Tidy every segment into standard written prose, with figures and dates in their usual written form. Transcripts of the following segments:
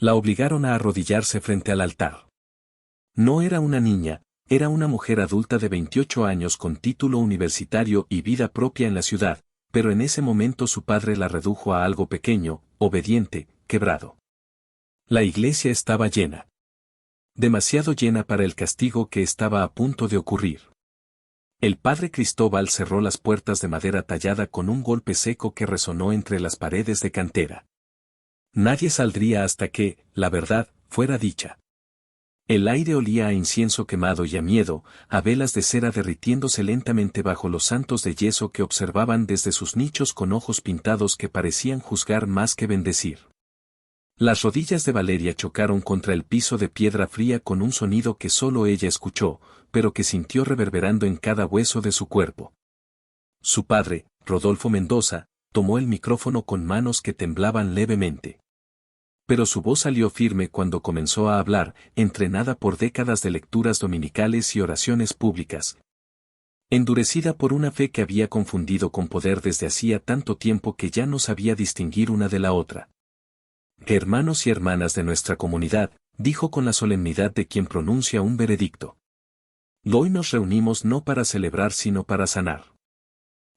La obligaron a arrodillarse frente al altar. No era una niña, era una mujer adulta de 28 años con título universitario y vida propia en la ciudad, pero en ese momento su padre la redujo a algo pequeño, obediente, quebrado. La iglesia estaba llena. Demasiado llena para el castigo que estaba a punto de ocurrir. El padre Cristóbal cerró las puertas de madera tallada con un golpe seco que resonó entre las paredes de cantera. Nadie saldría hasta que, la verdad, fuera dicha. El aire olía a incienso quemado y a miedo, a velas de cera derritiéndose lentamente bajo los santos de yeso que observaban desde sus nichos con ojos pintados que parecían juzgar más que bendecir. Las rodillas de Valeria chocaron contra el piso de piedra fría con un sonido que solo ella escuchó, pero que sintió reverberando en cada hueso de su cuerpo. Su padre, Rodolfo Mendoza, tomó el micrófono con manos que temblaban levemente. Pero su voz salió firme cuando comenzó a hablar, entrenada por décadas de lecturas dominicales y oraciones públicas. Endurecida por una fe que había confundido con poder desde hacía tanto tiempo que ya no sabía distinguir una de la otra. Hermanos y hermanas de nuestra comunidad, dijo con la solemnidad de quien pronuncia un veredicto. Hoy nos reunimos no para celebrar sino para sanar.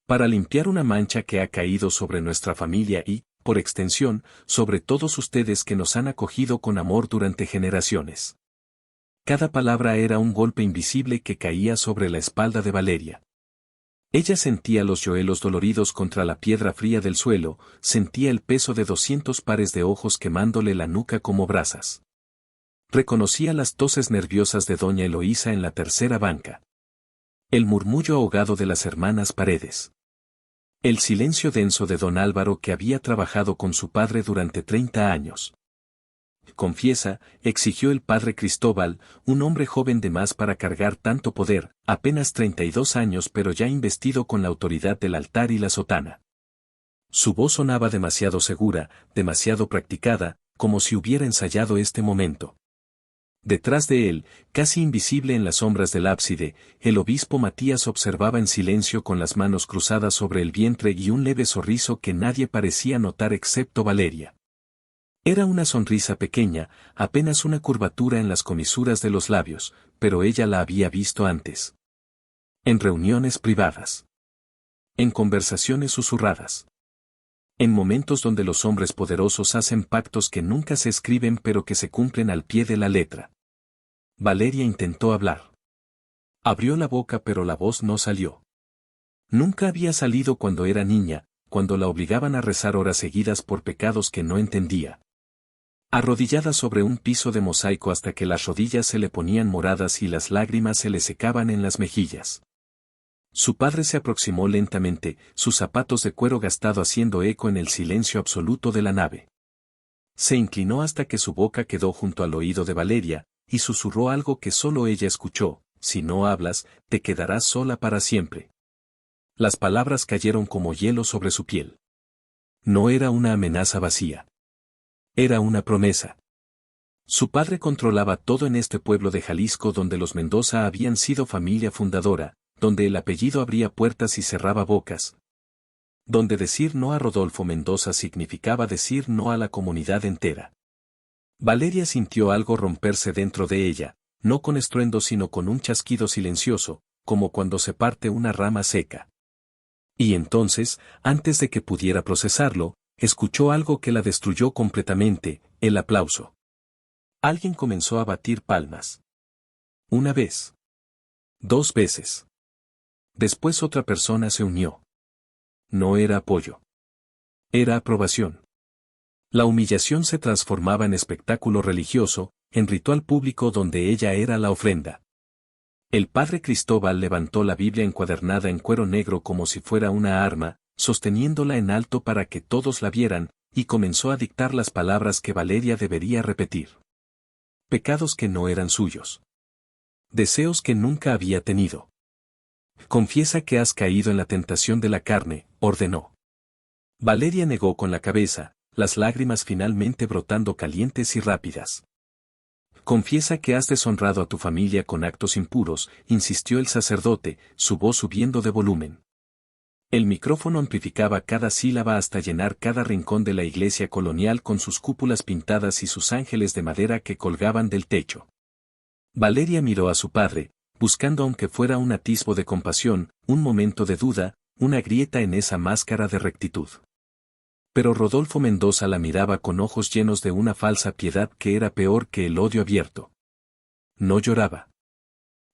Para limpiar una mancha que ha caído sobre nuestra familia y, por extensión, sobre todos ustedes que nos han acogido con amor durante generaciones. Cada palabra era un golpe invisible que caía sobre la espalda de Valeria. Ella sentía los yoelos doloridos contra la piedra fría del suelo, sentía el peso de 200 pares de ojos quemándole la nuca como brasas. Reconocía las toses nerviosas de doña Eloísa en la tercera banca. El murmullo ahogado de las hermanas Paredes. El silencio denso de don Álvaro que había trabajado con su padre durante 30 años. Confiesa, exigió el padre Cristóbal, un hombre joven de más para cargar tanto poder, apenas 32 años pero ya investido con la autoridad del altar y la sotana. Su voz sonaba demasiado segura, demasiado practicada, como si hubiera ensayado este momento. Detrás de él, casi invisible en las sombras del ábside, el obispo Matías observaba en silencio con las manos cruzadas sobre el vientre y un leve sorriso que nadie parecía notar excepto Valeria. Era una sonrisa pequeña, apenas una curvatura en las comisuras de los labios, pero ella la había visto antes. En reuniones privadas. En conversaciones susurradas. En momentos donde los hombres poderosos hacen pactos que nunca se escriben pero que se cumplen al pie de la letra. Valeria intentó hablar. Abrió la boca pero la voz no salió. Nunca había salido cuando era niña, cuando la obligaban a rezar horas seguidas por pecados que no entendía. Arrodillada sobre un piso de mosaico hasta que las rodillas se le ponían moradas y las lágrimas se le secaban en las mejillas. Su padre se aproximó lentamente, sus zapatos de cuero gastado haciendo eco en el silencio absoluto de la nave. Se inclinó hasta que su boca quedó junto al oído de Valeria, y susurró algo que solo ella escuchó: si no hablas, te quedarás sola para siempre. Las palabras cayeron como hielo sobre su piel. No era una amenaza vacía. Era una promesa. Su padre controlaba todo en este pueblo de Jalisco donde los Mendoza habían sido familia fundadora, donde el apellido abría puertas y cerraba bocas. Donde decir no a Rodolfo Mendoza significaba decir no a la comunidad entera. Valeria sintió algo romperse dentro de ella, no con estruendo sino con un chasquido silencioso, como cuando se parte una rama seca. Y entonces, antes de que pudiera procesarlo, escuchó algo que la destruyó completamente: el aplauso. Alguien comenzó a batir palmas. Una vez. 2 veces. Después otra persona se unió. No era apoyo. Era aprobación. La humillación se transformaba en espectáculo religioso, en ritual público donde ella era la ofrenda. El padre Cristóbal levantó la Biblia encuadernada en cuero negro como si fuera una arma, sosteniéndola en alto para que todos la vieran, y comenzó a dictar las palabras que Valeria debería repetir. Pecados que no eran suyos. Deseos que nunca había tenido. Confiesa que has caído en la tentación de la carne, ordenó. Valeria negó con la cabeza, las lágrimas finalmente brotando calientes y rápidas. Confiesa que has deshonrado a tu familia con actos impuros, insistió el sacerdote, su voz subiendo de volumen. El micrófono amplificaba cada sílaba hasta llenar cada rincón de la iglesia colonial con sus cúpulas pintadas y sus ángeles de madera que colgaban del techo. Valeria miró a su padre, buscando aunque fuera un atisbo de compasión, un momento de duda, una grieta en esa máscara de rectitud. Pero Rodolfo Mendoza la miraba con ojos llenos de una falsa piedad que era peor que el odio abierto. No lloraba.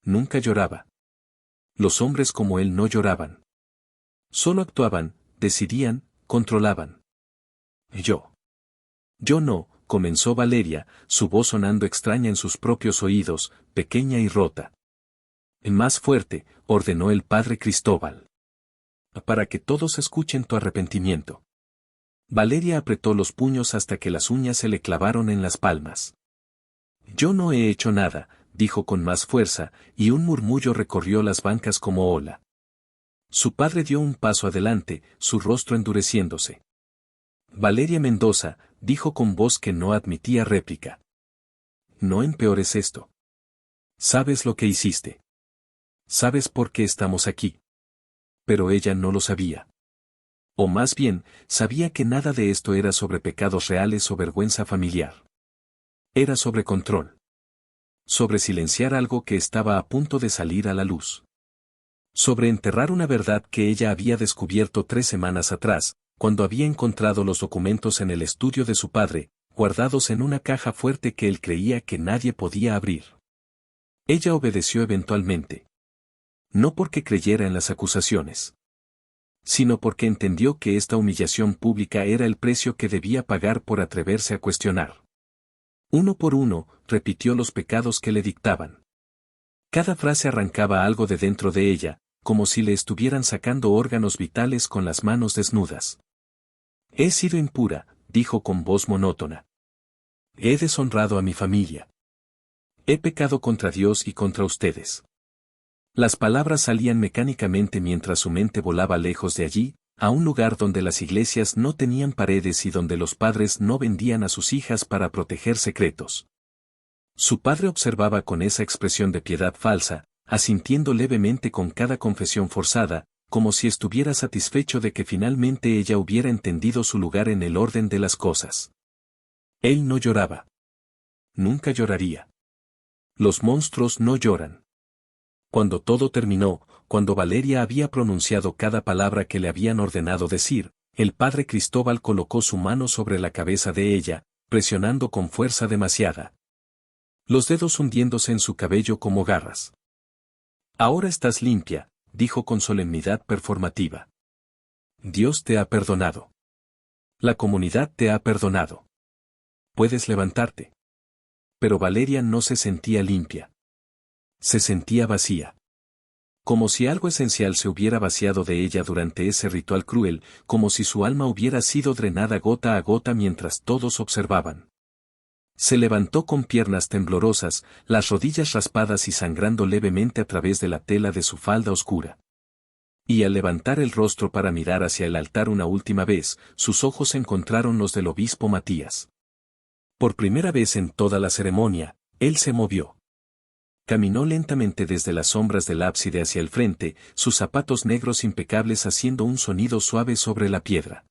Nunca lloraba. Los hombres como él no lloraban. Solo actuaban, decidían, controlaban. Yo no, comenzó Valeria, su voz sonando extraña en sus propios oídos, pequeña y rota. Más fuerte, ordenó el padre Cristóbal. Para que todos escuchen tu arrepentimiento. Valeria apretó los puños hasta que las uñas se le clavaron en las palmas. Yo no he hecho nada, dijo con más fuerza, y un murmullo recorrió las bancas como ola. Su padre dio un paso adelante, su rostro endureciéndose. Valeria Mendoza, dijo con voz que no admitía réplica. No empeores esto. ¿Sabes lo que hiciste? ¿Sabes por qué estamos aquí? Pero ella no lo sabía. O más bien, sabía que nada de esto era sobre pecados reales o vergüenza familiar. Era sobre control. Sobre silenciar algo que estaba a punto de salir a la luz. Sobre enterrar una verdad que ella había descubierto 3 semanas atrás, cuando había encontrado los documentos en el estudio de su padre, guardados en una caja fuerte que él creía que nadie podía abrir. Ella obedeció eventualmente. No porque creyera en las acusaciones, sino porque entendió que esta humillación pública era el precio que debía pagar por atreverse a cuestionar. Uno por uno, repitió los pecados que le dictaban. Cada frase arrancaba algo de dentro de ella, como si le estuvieran sacando órganos vitales con las manos desnudas. He sido impura, dijo con voz monótona. He deshonrado a mi familia. He pecado contra Dios y contra ustedes. Las palabras salían mecánicamente mientras su mente volaba lejos de allí, a un lugar donde las iglesias no tenían paredes y donde los padres no vendían a sus hijas para proteger secretos. Su padre observaba con esa expresión de piedad falsa, asintiendo levemente con cada confesión forzada, como si estuviera satisfecho de que finalmente ella hubiera entendido su lugar en el orden de las cosas. Él no lloraba. Nunca lloraría. Los monstruos no lloran. Cuando todo terminó, cuando Valeria había pronunciado cada palabra que le habían ordenado decir, el padre Cristóbal colocó su mano sobre la cabeza de ella, presionando con fuerza demasiada. Los dedos hundiéndose en su cabello como garras. Ahora estás limpia, dijo con solemnidad performativa. Dios te ha perdonado. La comunidad te ha perdonado. Puedes levantarte. Pero Valeria no se sentía limpia. Se sentía vacía. Como si algo esencial se hubiera vaciado de ella durante ese ritual cruel, como si su alma hubiera sido drenada gota a gota mientras todos observaban. Se levantó con piernas temblorosas, las rodillas raspadas y sangrando levemente a través de la tela de su falda oscura. Y al levantar el rostro para mirar hacia el altar una última vez, sus ojos encontraron los del obispo Matías. Por primera vez en toda la ceremonia, él se movió. Caminó lentamente desde las sombras del ábside hacia el frente, sus zapatos negros impecables haciendo un sonido suave sobre la piedra.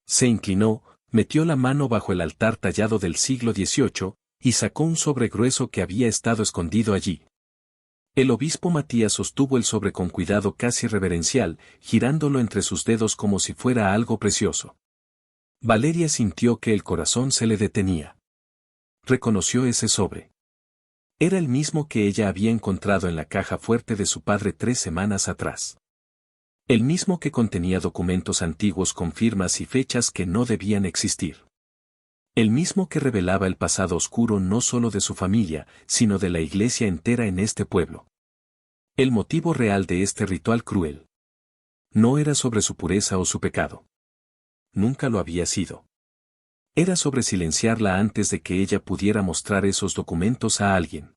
Se inclinó, metió la mano bajo el altar tallado del siglo XVIII, y sacó un sobre grueso que había estado escondido allí. El obispo Matías sostuvo el sobre con cuidado casi reverencial, girándolo entre sus dedos como si fuera algo precioso. Valeria sintió que el corazón se le detenía. Reconoció ese sobre. Era el mismo que ella había encontrado en la caja fuerte de su padre 3 semanas atrás. El mismo que contenía documentos antiguos con firmas y fechas que no debían existir. El mismo que revelaba el pasado oscuro no solo de su familia, sino de la iglesia entera en este pueblo. El motivo real de este ritual cruel. No era sobre su pureza o su pecado. Nunca lo había sido. Era sobre silenciarla antes de que ella pudiera mostrar esos documentos a alguien.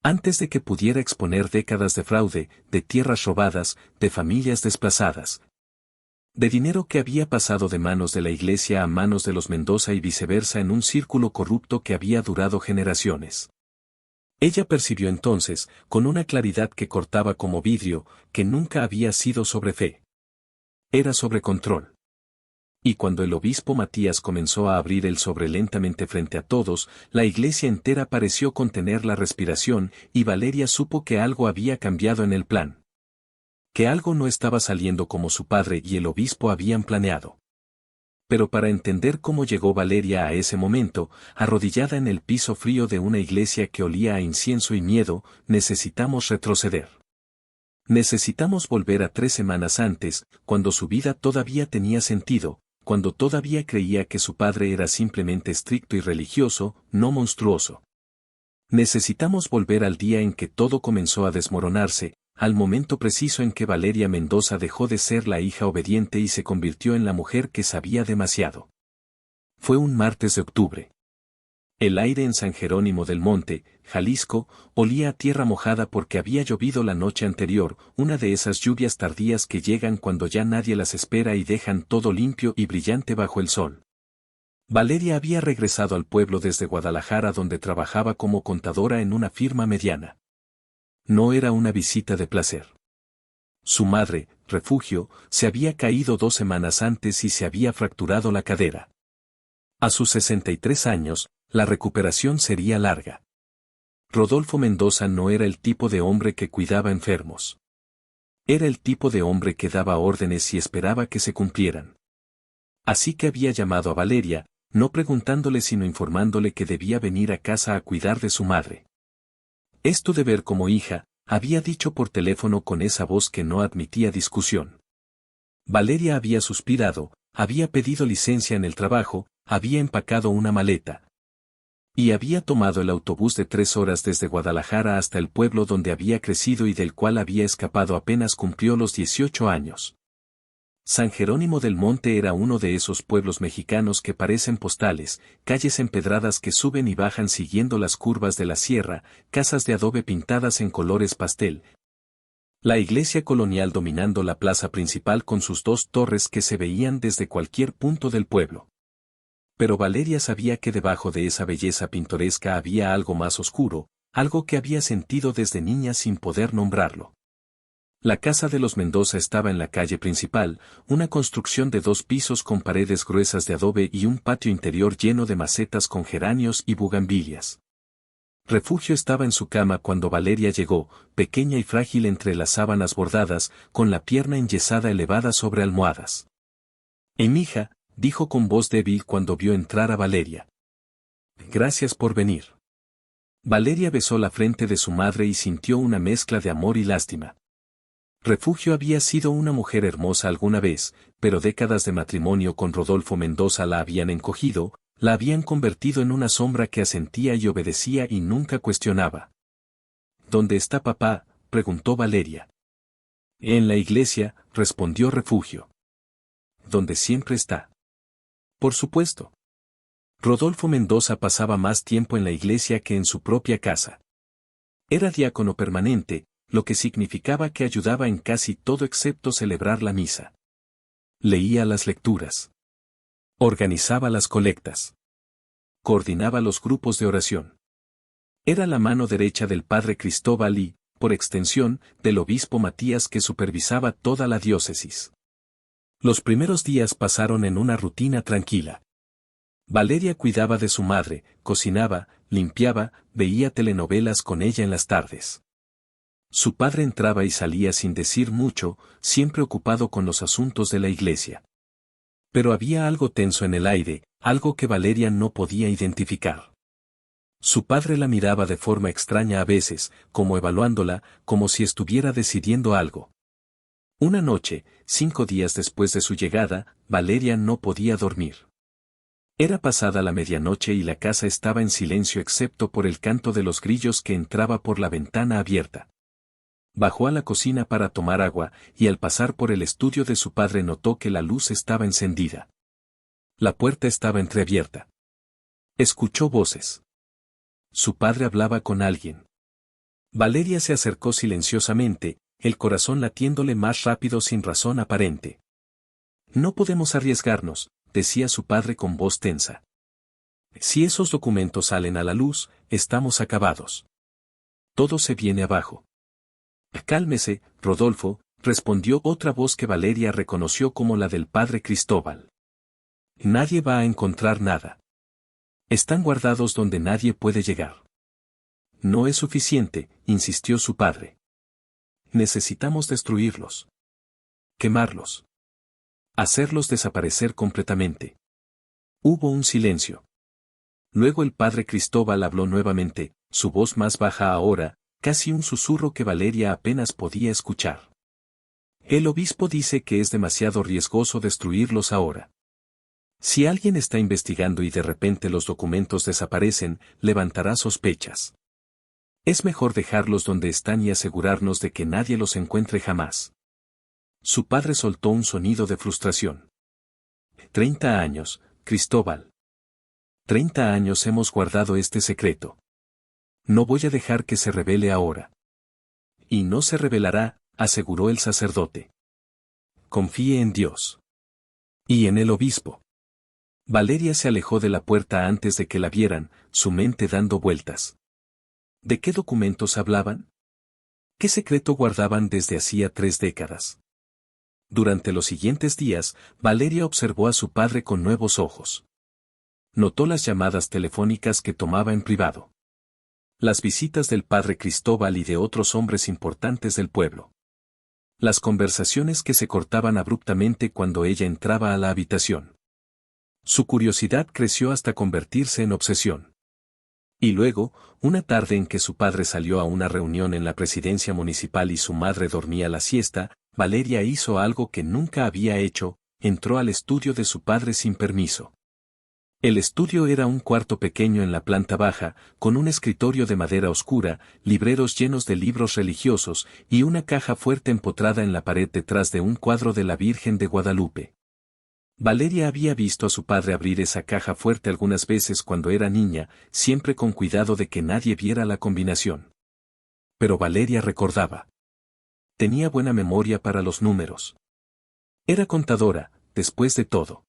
Antes de que pudiera exponer décadas de fraude, de tierras robadas, de familias desplazadas. De dinero que había pasado de manos de la iglesia a manos de los Mendoza y viceversa en un círculo corrupto que había durado generaciones. Ella percibió entonces, con una claridad que cortaba como vidrio, que nunca había sido sobre fe. Era sobre control. Y cuando el obispo Matías comenzó a abrir el sobre lentamente frente a todos, la iglesia entera pareció contener la respiración, y Valeria supo que algo había cambiado en el plan. Que algo no estaba saliendo como su padre y el obispo habían planeado. Pero para entender cómo llegó Valeria a ese momento, arrodillada en el piso frío de una iglesia que olía a incienso y miedo, necesitamos retroceder. Necesitamos volver a 3 semanas antes, cuando su vida todavía tenía sentido, cuando todavía creía que su padre era simplemente estricto y religioso, no monstruoso. Necesitamos volver al día en que todo comenzó a desmoronarse, al momento preciso en que Valeria Mendoza dejó de ser la hija obediente y se convirtió en la mujer que sabía demasiado. Fue un martes de octubre. El aire en San Jerónimo del Monte, Jalisco, olía a tierra mojada porque había llovido la noche anterior, una de esas lluvias tardías que llegan cuando ya nadie las espera y dejan todo limpio y brillante bajo el sol. Valeria había regresado al pueblo desde Guadalajara donde trabajaba como contadora en una firma mediana. No era una visita de placer. Su madre, Refugio, se había caído 2 semanas antes y se había fracturado la cadera. A sus 63 años, la recuperación sería larga. Rodolfo Mendoza no era el tipo de hombre que cuidaba enfermos. Era el tipo de hombre que daba órdenes y esperaba que se cumplieran. Así que había llamado a Valeria, no preguntándole sino informándole que debía venir a casa a cuidar de su madre. Es tu deber como hija, había dicho por teléfono con esa voz que no admitía discusión. Valeria había suspirado, había pedido licencia en el trabajo, había empacado una maleta. Y había tomado el autobús de 3 horas desde Guadalajara hasta el pueblo donde había crecido y del cual había escapado apenas cumplió los 18 años. San Jerónimo del Monte era uno de esos pueblos mexicanos que parecen postales, calles empedradas que suben y bajan siguiendo las curvas de la sierra, casas de adobe pintadas en colores pastel. La iglesia colonial dominando la plaza principal con sus 2 torres que se veían desde cualquier punto del pueblo. Pero Valeria sabía que debajo de esa belleza pintoresca había algo más oscuro, algo que había sentido desde niña sin poder nombrarlo. La casa de los Mendoza estaba en la calle principal, una construcción de 2 pisos con paredes gruesas de adobe y un patio interior lleno de macetas con geranios y bugambilias. Refugio estaba en su cama cuando Valeria llegó, pequeña y frágil entre las sábanas bordadas, con la pierna enyesada elevada sobre almohadas. Mija, dijo con voz débil cuando vio entrar a Valeria. Gracias por venir. Valeria besó la frente de su madre y sintió una mezcla de amor y lástima. Refugio había sido una mujer hermosa alguna vez, pero décadas de matrimonio con Rodolfo Mendoza la habían encogido, la habían convertido en una sombra que asentía y obedecía y nunca cuestionaba. ¿Dónde está papá?, preguntó Valeria. En la iglesia, respondió Refugio. ¿Dónde siempre está? Por supuesto. Rodolfo Mendoza pasaba más tiempo en la iglesia que en su propia casa. Era diácono permanente, lo que significaba que ayudaba en casi todo excepto celebrar la misa. Leía las lecturas. Organizaba las colectas. Coordinaba los grupos de oración. Era la mano derecha del padre Cristóbal y, por extensión, del obispo Matías que supervisaba toda la diócesis. Los primeros días pasaron en una rutina tranquila. Valeria cuidaba de su madre, cocinaba, limpiaba, veía telenovelas con ella en las tardes. Su padre entraba y salía sin decir mucho, siempre ocupado con los asuntos de la iglesia. Pero había algo tenso en el aire, algo que Valeria no podía identificar. Su padre la miraba de forma extraña a veces, como evaluándola, como si estuviera decidiendo algo. Una noche, 5 días después de su llegada, Valeria no podía dormir. Era pasada la medianoche y la casa estaba en silencio excepto por el canto de los grillos que entraba por la ventana abierta. Bajó a la cocina para tomar agua, y al pasar por el estudio de su padre notó que la luz estaba encendida. La puerta estaba entreabierta. Escuchó voces. Su padre hablaba con alguien. Valeria se acercó silenciosamente, el corazón latiéndole más rápido sin razón aparente. No podemos arriesgarnos, decía su padre con voz tensa. Si esos documentos salen a la luz, estamos acabados. Todo se viene abajo. Cálmese, Rodolfo, respondió otra voz que Valeria reconoció como la del padre Cristóbal. Nadie va a encontrar nada. Están guardados donde nadie puede llegar. No es suficiente, insistió su padre. Necesitamos destruirlos. Quemarlos. Hacerlos desaparecer completamente. Hubo un silencio. Luego el padre Cristóbal habló nuevamente, su voz más baja ahora, casi un susurro que Valeria apenas podía escuchar. El obispo dice que es demasiado riesgoso destruirlos ahora. Si alguien está investigando y de repente los documentos desaparecen, levantará sospechas. Es mejor dejarlos donde están y asegurarnos de que nadie los encuentre jamás. Su padre soltó un sonido de frustración. 30 años, Cristóbal. 30 años hemos guardado este secreto. No voy a dejar que se revele ahora. Y no se revelará, aseguró el sacerdote. Confíe en Dios. Y en el obispo. Valeria se alejó de la puerta antes de que la vieran, su mente dando vueltas. ¿De qué documentos hablaban? ¿Qué secreto guardaban desde hacía 3 décadas? Durante los siguientes días, Valeria observó a su padre con nuevos ojos. Notó las llamadas telefónicas que tomaba en privado. Las visitas del padre Cristóbal y de otros hombres importantes del pueblo. Las conversaciones que se cortaban abruptamente cuando ella entraba a la habitación. Su curiosidad creció hasta convertirse en obsesión. Y luego, una tarde en que su padre salió a una reunión en la presidencia municipal y su madre dormía la siesta, Valeria hizo algo que nunca había hecho, entró al estudio de su padre sin permiso. El estudio era un cuarto pequeño en la planta baja, con un escritorio de madera oscura, libreros llenos de libros religiosos, y una caja fuerte empotrada en la pared detrás de un cuadro de la Virgen de Guadalupe. Valeria había visto a su padre abrir esa caja fuerte algunas veces cuando era niña, siempre con cuidado de que nadie viera la combinación. Pero Valeria recordaba. Tenía buena memoria para los números. Era contadora, después de todo.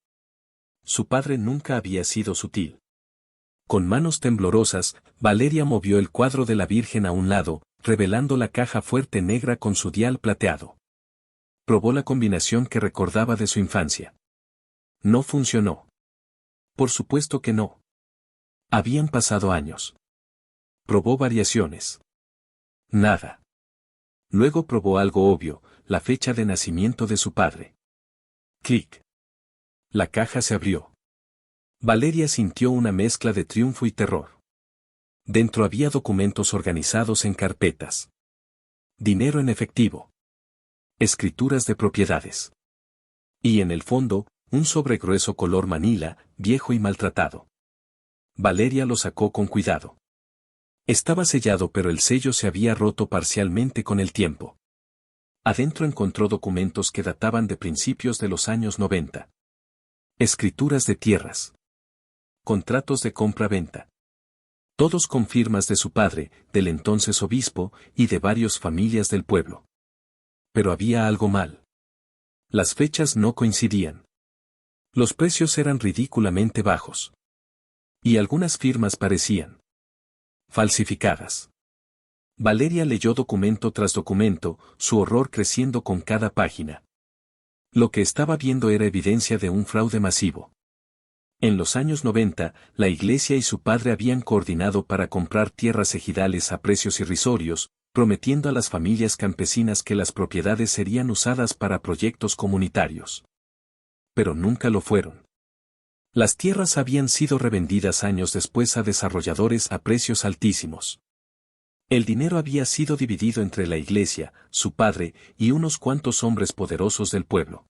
Su padre nunca había sido sutil. Con manos temblorosas, Valeria movió el cuadro de la Virgen a un lado, revelando la caja fuerte negra con su dial plateado. Probó la combinación que recordaba de su infancia. No funcionó. Por supuesto que no. Habían pasado años. Probó variaciones. Nada. Luego probó algo obvio, la fecha de nacimiento de su padre. Clic. La caja se abrió. Valeria sintió una mezcla de triunfo y terror. Dentro había documentos organizados en carpetas. Dinero en efectivo. Escrituras de propiedades. Y en el fondo, un sobre grueso color manila, viejo y maltratado. Valeria lo sacó con cuidado. Estaba sellado pero el sello se había roto parcialmente con el tiempo. Adentro encontró documentos que databan de principios de los años 90. Escrituras de tierras. Contratos de compra-venta. Todos con firmas de su padre, del entonces obispo, y de varias familias del pueblo. Pero había algo mal. Las fechas no coincidían. Los precios eran ridículamente bajos. Y algunas firmas parecían falsificadas. Valeria leyó documento tras documento, su horror creciendo con cada página. Lo que estaba viendo era evidencia de un fraude masivo. En los años 90, la iglesia y su padre habían coordinado para comprar tierras ejidales a precios irrisorios, prometiendo a las familias campesinas que las propiedades serían usadas para proyectos comunitarios. Pero nunca lo fueron. Las tierras habían sido revendidas años después a desarrolladores a precios altísimos. El dinero había sido dividido entre la iglesia, su padre, y unos cuantos hombres poderosos del pueblo.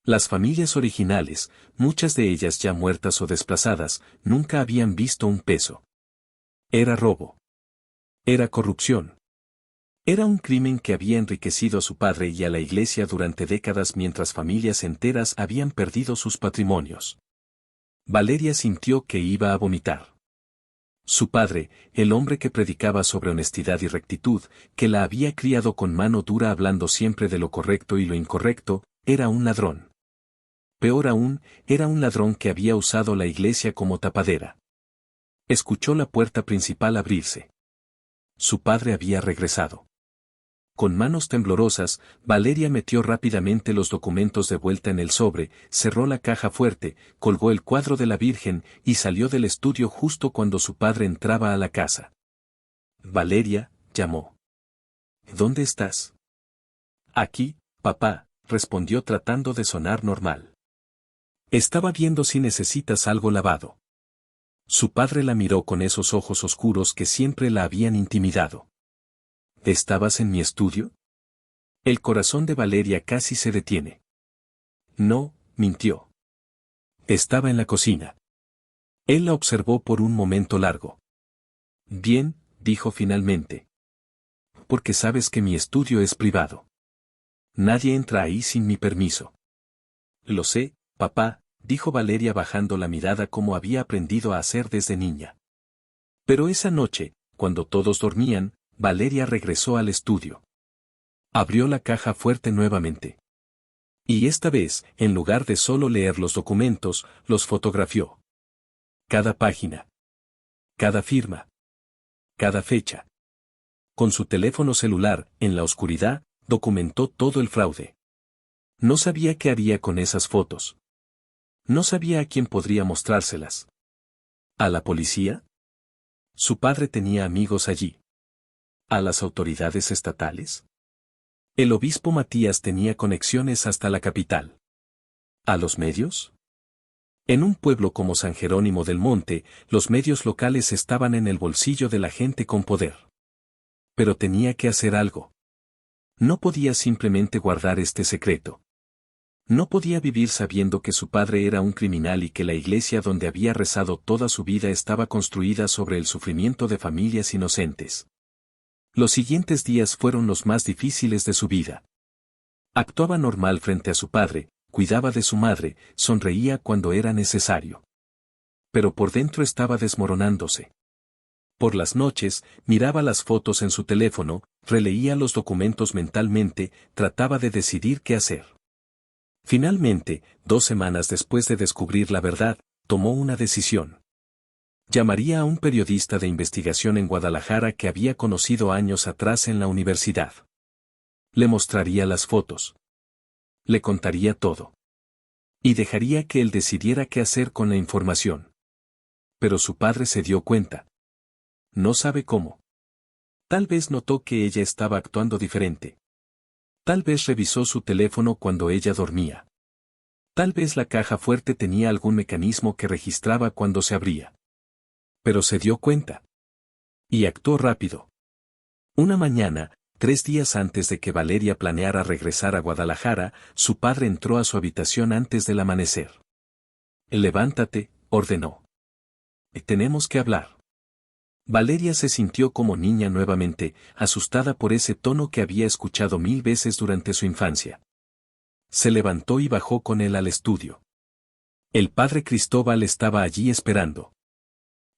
Las familias originales, muchas de ellas ya muertas o desplazadas, nunca habían visto un peso. Era robo. Era corrupción. Era un crimen que había enriquecido a su padre y a la iglesia durante décadas mientras familias enteras habían perdido sus patrimonios. Valeria sintió que iba a vomitar. Su padre, el hombre que predicaba sobre honestidad y rectitud, que la había criado con mano dura hablando siempre de lo correcto y lo incorrecto, era un ladrón. Peor aún, era un ladrón que había usado la iglesia como tapadera. Escuchó la puerta principal abrirse. Su padre había regresado. Con manos temblorosas, Valeria metió rápidamente los documentos de vuelta en el sobre, cerró la caja fuerte, colgó el cuadro de la Virgen y salió del estudio justo cuando su padre entraba a la casa. Valeria, llamó. ¿Dónde estás? Aquí, papá, respondió tratando de sonar normal. Estaba viendo si necesitas algo lavado. Su padre la miró con esos ojos oscuros que siempre la habían intimidado. ¿Estabas en mi estudio? El corazón de Valeria casi se detiene. No, mintió. Estaba en la cocina. Él la observó por un momento largo. Bien, dijo finalmente. Porque sabes que mi estudio es privado. Nadie entra ahí sin mi permiso. Lo sé, papá, dijo Valeria bajando la mirada como había aprendido a hacer desde niña. Pero esa noche, cuando todos dormían, Valeria regresó al estudio. Abrió la caja fuerte nuevamente. Y esta vez, en lugar de solo leer los documentos, los fotografió. Cada página. Cada firma. Cada fecha. Con su teléfono celular, en la oscuridad, documentó todo el fraude. No sabía qué haría con esas fotos. No sabía a quién podría mostrárselas. ¿A la policía? Su padre tenía amigos allí. ¿A las autoridades estatales? El obispo Matías tenía conexiones hasta la capital. ¿A los medios? En un pueblo como San Jerónimo del Monte, los medios locales estaban en el bolsillo de la gente con poder. Pero tenía que hacer algo. No podía simplemente guardar este secreto. No podía vivir sabiendo que su padre era un criminal y que la iglesia donde había rezado toda su vida estaba construida sobre el sufrimiento de familias inocentes. Los siguientes días fueron los más difíciles de su vida. Actuaba normal frente a su padre, cuidaba de su madre, sonreía cuando era necesario. Pero por dentro estaba desmoronándose. Por las noches, miraba las fotos en su teléfono, releía los documentos mentalmente, trataba de decidir qué hacer. Finalmente, 2 semanas después de descubrir la verdad, tomó una decisión. Llamaría a un periodista de investigación en Guadalajara que había conocido años atrás en la universidad. Le mostraría las fotos. Le contaría todo. Y dejaría que él decidiera qué hacer con la información. Pero su padre se dio cuenta. No sabe cómo. Tal vez notó que ella estaba actuando diferente. Tal vez revisó su teléfono cuando ella dormía. Tal vez la caja fuerte tenía algún mecanismo que registraba cuando se abría. Pero se dio cuenta. Y actuó rápido. Una mañana, 3 días antes de que Valeria planeara regresar a Guadalajara, su padre entró a su habitación antes del amanecer. Levántate, ordenó. Tenemos que hablar. Valeria se sintió como niña nuevamente, asustada por ese tono que había escuchado 1000 veces durante su infancia. Se levantó y bajó con él al estudio. El padre Cristóbal estaba allí esperando.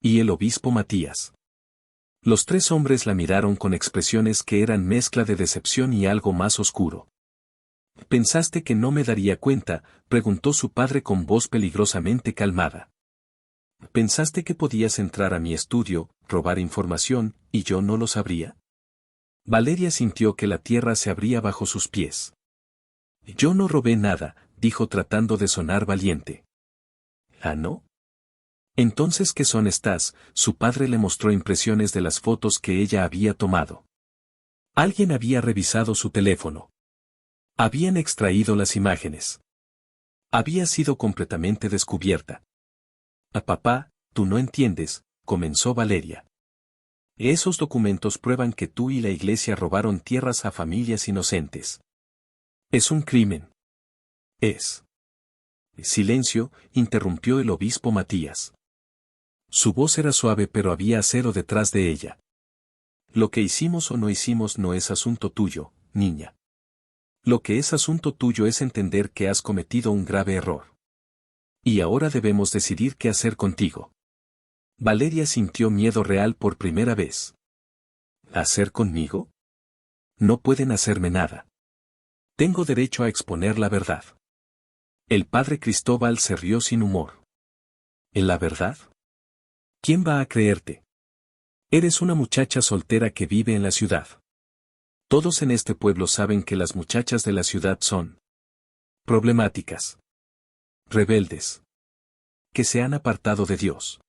Y el obispo Matías. Los 3 hombres la miraron con expresiones que eran mezcla de decepción y algo más oscuro. ¿Pensaste que no me daría cuenta?, preguntó su padre con voz peligrosamente calmada. ¿Pensaste que podías entrar a mi estudio, robar información, y yo no lo sabría? Valeria sintió que la tierra se abría bajo sus pies. Yo no robé nada, dijo tratando de sonar valiente. ¿Ah, no? Entonces, ¿qué son estas? Su padre le mostró impresiones de las fotos que ella había tomado. Alguien había revisado su teléfono. Habían extraído las imágenes. Había sido completamente descubierta. Papá, tú no entiendes, comenzó Valeria. Esos documentos prueban que tú y la iglesia robaron tierras a familias inocentes. Es un crimen. Es. Silencio, interrumpió el obispo Matías. Su voz era suave pero había acero detrás de ella. Lo que hicimos o no hicimos no es asunto tuyo, niña. Lo que es asunto tuyo es entender que has cometido un grave error. Y ahora debemos decidir qué hacer contigo. Valeria sintió miedo real por primera vez. ¿Hacer conmigo? No pueden hacerme nada. Tengo derecho a exponer la verdad. El padre Cristóbal se rió sin humor. ¿En la verdad? ¿Quién va a creerte? Eres una muchacha soltera que vive en la ciudad. Todos en este pueblo saben que las muchachas de la ciudad son problemáticas, rebeldes, que se han apartado de Dios.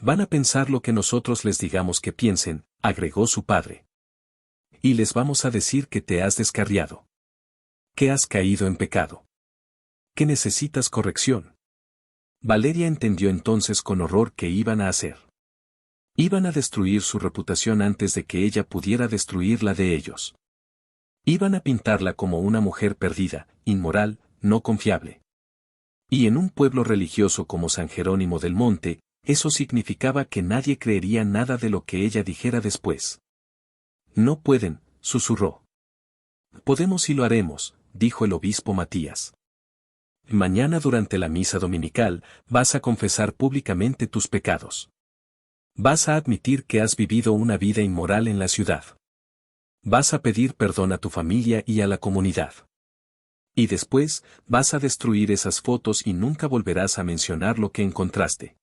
Van a pensar lo que nosotros les digamos que piensen, agregó su padre. Y les vamos a decir que te has descarriado, que has caído en pecado, que necesitas corrección. Valeria entendió entonces con horror qué iban a hacer. Iban a destruir su reputación antes de que ella pudiera destruir la de ellos. Iban a pintarla como una mujer perdida, inmoral, no confiable. Y en un pueblo religioso como San Jerónimo del Monte, eso significaba que nadie creería nada de lo que ella dijera después. No pueden, susurró. Podemos y lo haremos, dijo el obispo Matías. Mañana durante la misa dominical, vas a confesar públicamente tus pecados. Vas a admitir que has vivido una vida inmoral en la ciudad. Vas a pedir perdón a tu familia y a la comunidad. Y después, vas a destruir esas fotos y nunca volverás a mencionar lo que encontraste.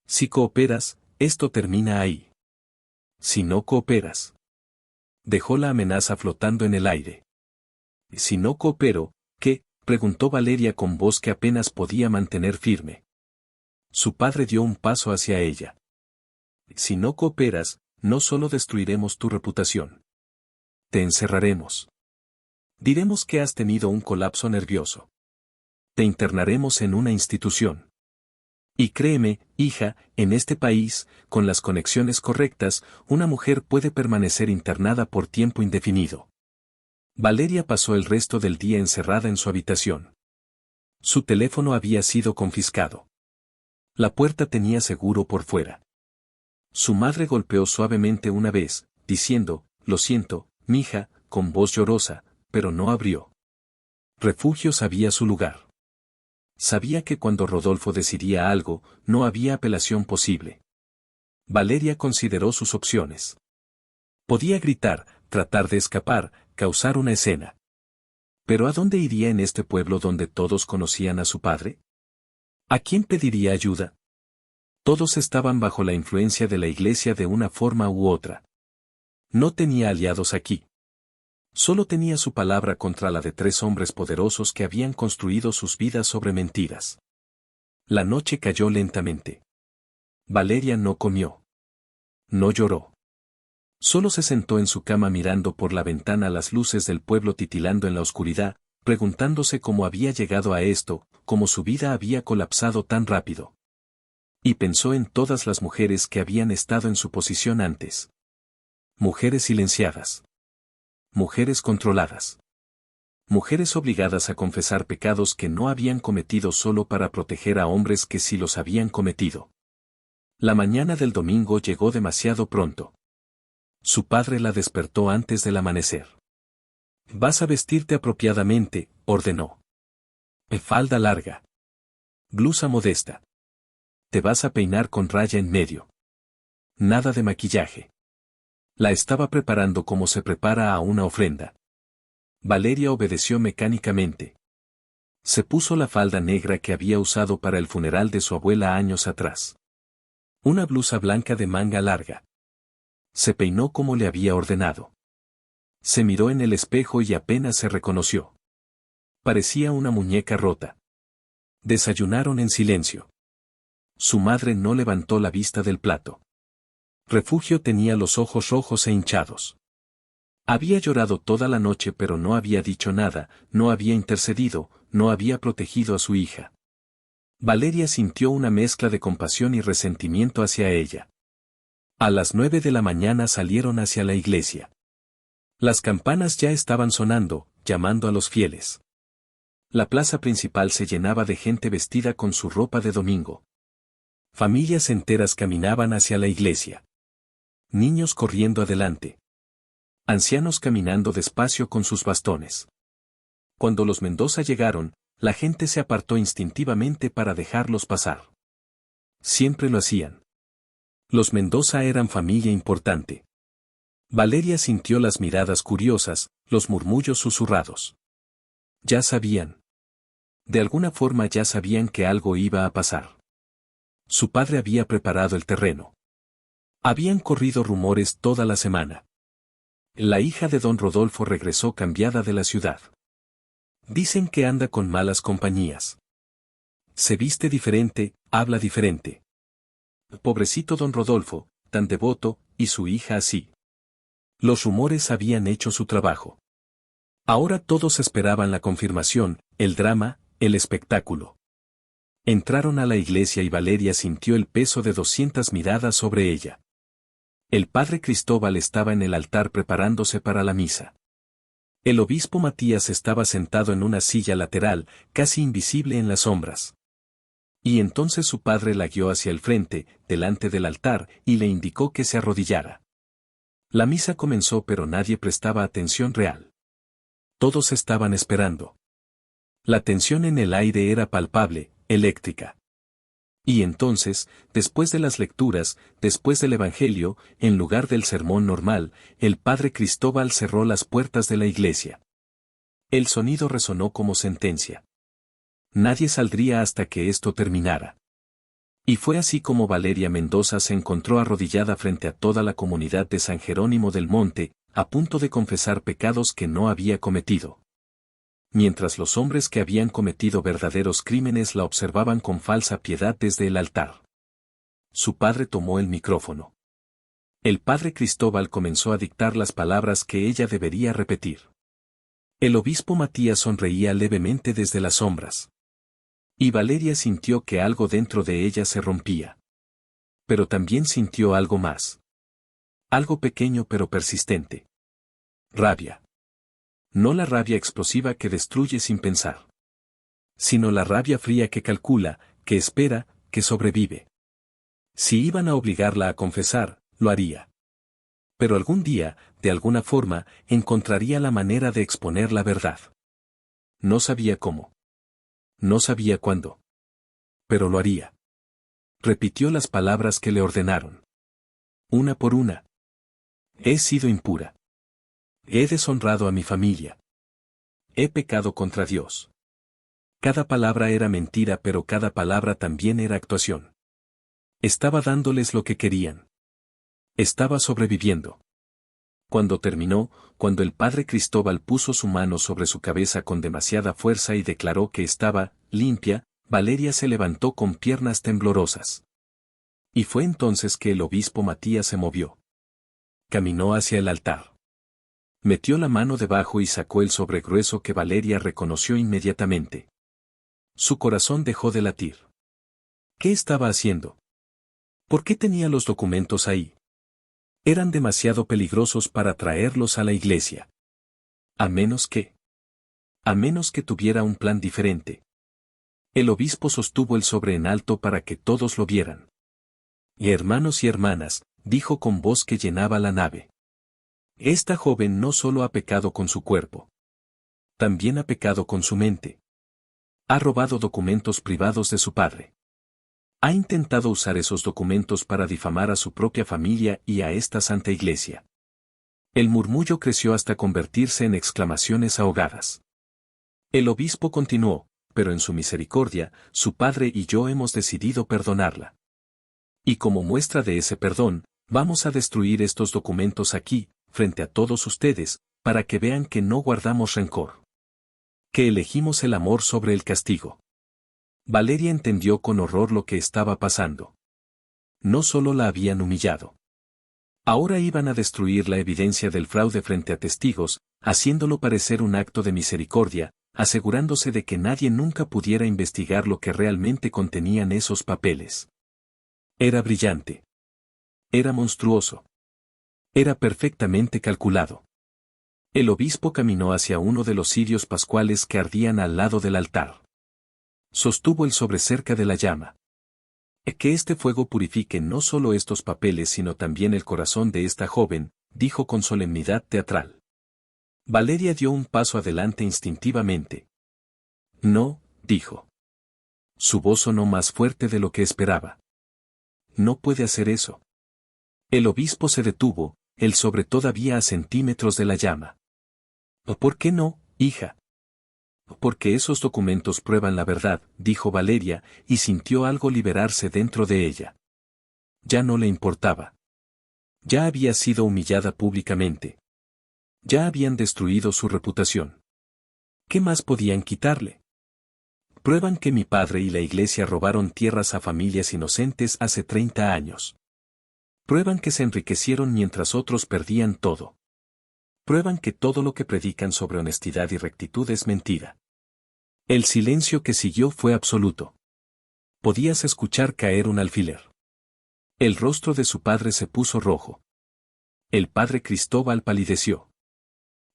Si cooperas, esto termina ahí. Si no cooperas. Dejó la amenaza flotando en el aire. Si no coopero, ¿qué?, preguntó Valeria con voz que apenas podía mantener firme. Su padre dio un paso hacia ella. Si no cooperas, no solo destruiremos tu reputación. Te encerraremos. Diremos que has tenido un colapso nervioso. Te internaremos en una institución. Y créeme, hija, en este país, con las conexiones correctas, una mujer puede permanecer internada por tiempo indefinido. Valeria pasó el resto del día encerrada en su habitación. Su teléfono había sido confiscado. La puerta tenía seguro por fuera. Su madre golpeó suavemente una vez, diciendo, «Lo siento, mija», con voz llorosa, pero no abrió. Refugio sabía su lugar. Sabía que cuando Rodolfo decidía algo, no había apelación posible. Valeria consideró sus opciones. Podía gritar, tratar de escapar, causar una escena. ¿Pero a dónde iría en este pueblo donde todos conocían a su padre? ¿A quién pediría ayuda? Todos estaban bajo la influencia de la iglesia de una forma u otra. No tenía aliados aquí. Solo tenía su palabra contra la de 3 hombres poderosos que habían construido sus vidas sobre mentiras. La noche cayó lentamente. Valeria no comió. No lloró. Solo se sentó en su cama mirando por la ventana las luces del pueblo titilando en la oscuridad, preguntándose cómo había llegado a esto, cómo su vida había colapsado tan rápido. Y pensó en todas las mujeres que habían estado en su posición antes. Mujeres silenciadas. Mujeres controladas. Mujeres obligadas a confesar pecados que no habían cometido solo para proteger a hombres que sí los habían cometido. La mañana del domingo llegó demasiado pronto. Su padre la despertó antes del amanecer. «Vas a vestirte apropiadamente», ordenó. Falda larga. Blusa modesta. Te vas a peinar con raya en medio. Nada de maquillaje. La estaba preparando como se prepara a una ofrenda. Valeria obedeció mecánicamente. Se puso la falda negra que había usado para el funeral de su abuela años atrás. Una blusa blanca de manga larga. Se peinó como le había ordenado. Se miró en el espejo y apenas se reconoció. Parecía una muñeca rota. Desayunaron en silencio. Su madre no levantó la vista del plato. Refugio tenía los ojos rojos e hinchados. Había llorado toda la noche pero no había dicho nada, no había intercedido, no había protegido a su hija. Valeria sintió una mezcla de compasión y resentimiento hacia ella. A las 9 de la mañana salieron hacia la iglesia. Las campanas ya estaban sonando, llamando a los fieles. La plaza principal se llenaba de gente vestida con su ropa de domingo. Familias enteras caminaban hacia la iglesia. Niños corriendo adelante. Ancianos caminando despacio con sus bastones. Cuando los Mendoza llegaron, la gente se apartó instintivamente para dejarlos pasar. Siempre lo hacían. Los Mendoza eran familia importante. Valeria sintió las miradas curiosas, los murmullos susurrados. Ya sabían. De alguna forma ya sabían que algo iba a pasar. Su padre había preparado el terreno. Habían corrido rumores toda la semana. La hija de don Rodolfo regresó cambiada de la ciudad. Dicen que anda con malas compañías. Se viste diferente, habla diferente. Pobrecito don Rodolfo, tan devoto, y su hija así. Los rumores habían hecho su trabajo. Ahora todos esperaban la confirmación, el drama, el espectáculo. Entraron a la iglesia y Valeria sintió el peso de 200 miradas sobre ella. El padre Cristóbal estaba en el altar preparándose para la misa. El obispo Matías estaba sentado en una silla lateral, casi invisible en las sombras. Y entonces su padre la guió hacia el frente, delante del altar, y le indicó que se arrodillara. La misa comenzó pero nadie prestaba atención real. Todos estaban esperando. La tensión en el aire era palpable, eléctrica. Y entonces, después de las lecturas, después del Evangelio, en lugar del sermón normal, el padre Cristóbal cerró las puertas de la iglesia. El sonido resonó como sentencia. Nadie saldría hasta que esto terminara. Y fue así como Valeria Mendoza se encontró arrodillada frente a toda la comunidad de San Jerónimo del Monte, a punto de confesar pecados que no había cometido. Mientras los hombres que habían cometido verdaderos crímenes la observaban con falsa piedad desde el altar. Su padre tomó el micrófono. El padre Cristóbal comenzó a dictar las palabras que ella debería repetir. El obispo Matías sonreía levemente desde las sombras. Y Valeria sintió que algo dentro de ella se rompía. Pero también sintió algo más. Algo pequeño pero persistente. Rabia. No la rabia explosiva que destruye sin pensar. Sino la rabia fría que calcula, que espera, que sobrevive. Si iban a obligarla a confesar, lo haría. Pero algún día, de alguna forma, encontraría la manera de exponer la verdad. No sabía cómo. No sabía cuándo. Pero lo haría. Repitió las palabras que le ordenaron. Una por una. He sido impura. He deshonrado a mi familia. He pecado contra Dios. Cada palabra era mentira, pero cada palabra también era actuación. Estaba dándoles lo que querían. Estaba sobreviviendo. Cuando terminó, cuando el padre Cristóbal puso su mano sobre su cabeza con demasiada fuerza y declaró que estaba limpia, Valeria se levantó con piernas temblorosas. Y fue entonces que el obispo Matías se movió. Caminó hacia el altar. Metió la mano debajo y sacó el sobre grueso que Valeria reconoció inmediatamente. Su corazón dejó de latir. ¿Qué estaba haciendo? ¿Por qué tenía los documentos ahí? Eran demasiado peligrosos para traerlos a la iglesia. A menos que tuviera un plan diferente. El obispo sostuvo el sobre en alto para que todos lo vieran. Y hermanos y hermanas, dijo con voz que llenaba la nave. Esta joven no solo ha pecado con su cuerpo. También ha pecado con su mente. Ha robado documentos privados de su padre. Ha intentado usar esos documentos para difamar a su propia familia y a esta santa iglesia. El murmullo creció hasta convertirse en exclamaciones ahogadas. El obispo continuó, pero en su misericordia, su padre y yo hemos decidido perdonarla. Y como muestra de ese perdón, vamos a destruir estos documentos aquí, frente a todos ustedes, para que vean que no guardamos rencor. Que elegimos el amor sobre el castigo. Valeria entendió con horror lo que estaba pasando. No solo la habían humillado. Ahora iban a destruir la evidencia del fraude frente a testigos, haciéndolo parecer un acto de misericordia, asegurándose de que nadie nunca pudiera investigar lo que realmente contenían esos papeles. Era brillante. Era monstruoso. Era perfectamente calculado. El obispo caminó hacia uno de los cirios pascuales que ardían al lado del altar. Sostuvo el sobre cerca de la llama. Que este fuego purifique no solo estos papeles sino también el corazón de esta joven, dijo con solemnidad teatral. Valeria dio un paso adelante instintivamente. No, dijo. Su voz sonó más fuerte de lo que esperaba. No puede hacer eso. El obispo se detuvo, el sobre todavía a centímetros de la llama. ¿Por qué no, hija? Porque esos documentos prueban la verdad, dijo Valeria, y sintió algo liberarse dentro de ella. Ya no le importaba. Ya había sido humillada públicamente. Ya habían destruido su reputación. ¿Qué más podían quitarle? Prueban que mi padre y la iglesia robaron tierras a familias inocentes hace 30 años. Prueban que se enriquecieron mientras otros perdían todo. Prueban que todo lo que predican sobre honestidad y rectitud es mentira. El silencio que siguió fue absoluto. Podías escuchar caer un alfiler. El rostro de su padre se puso rojo. El padre Cristóbal palideció.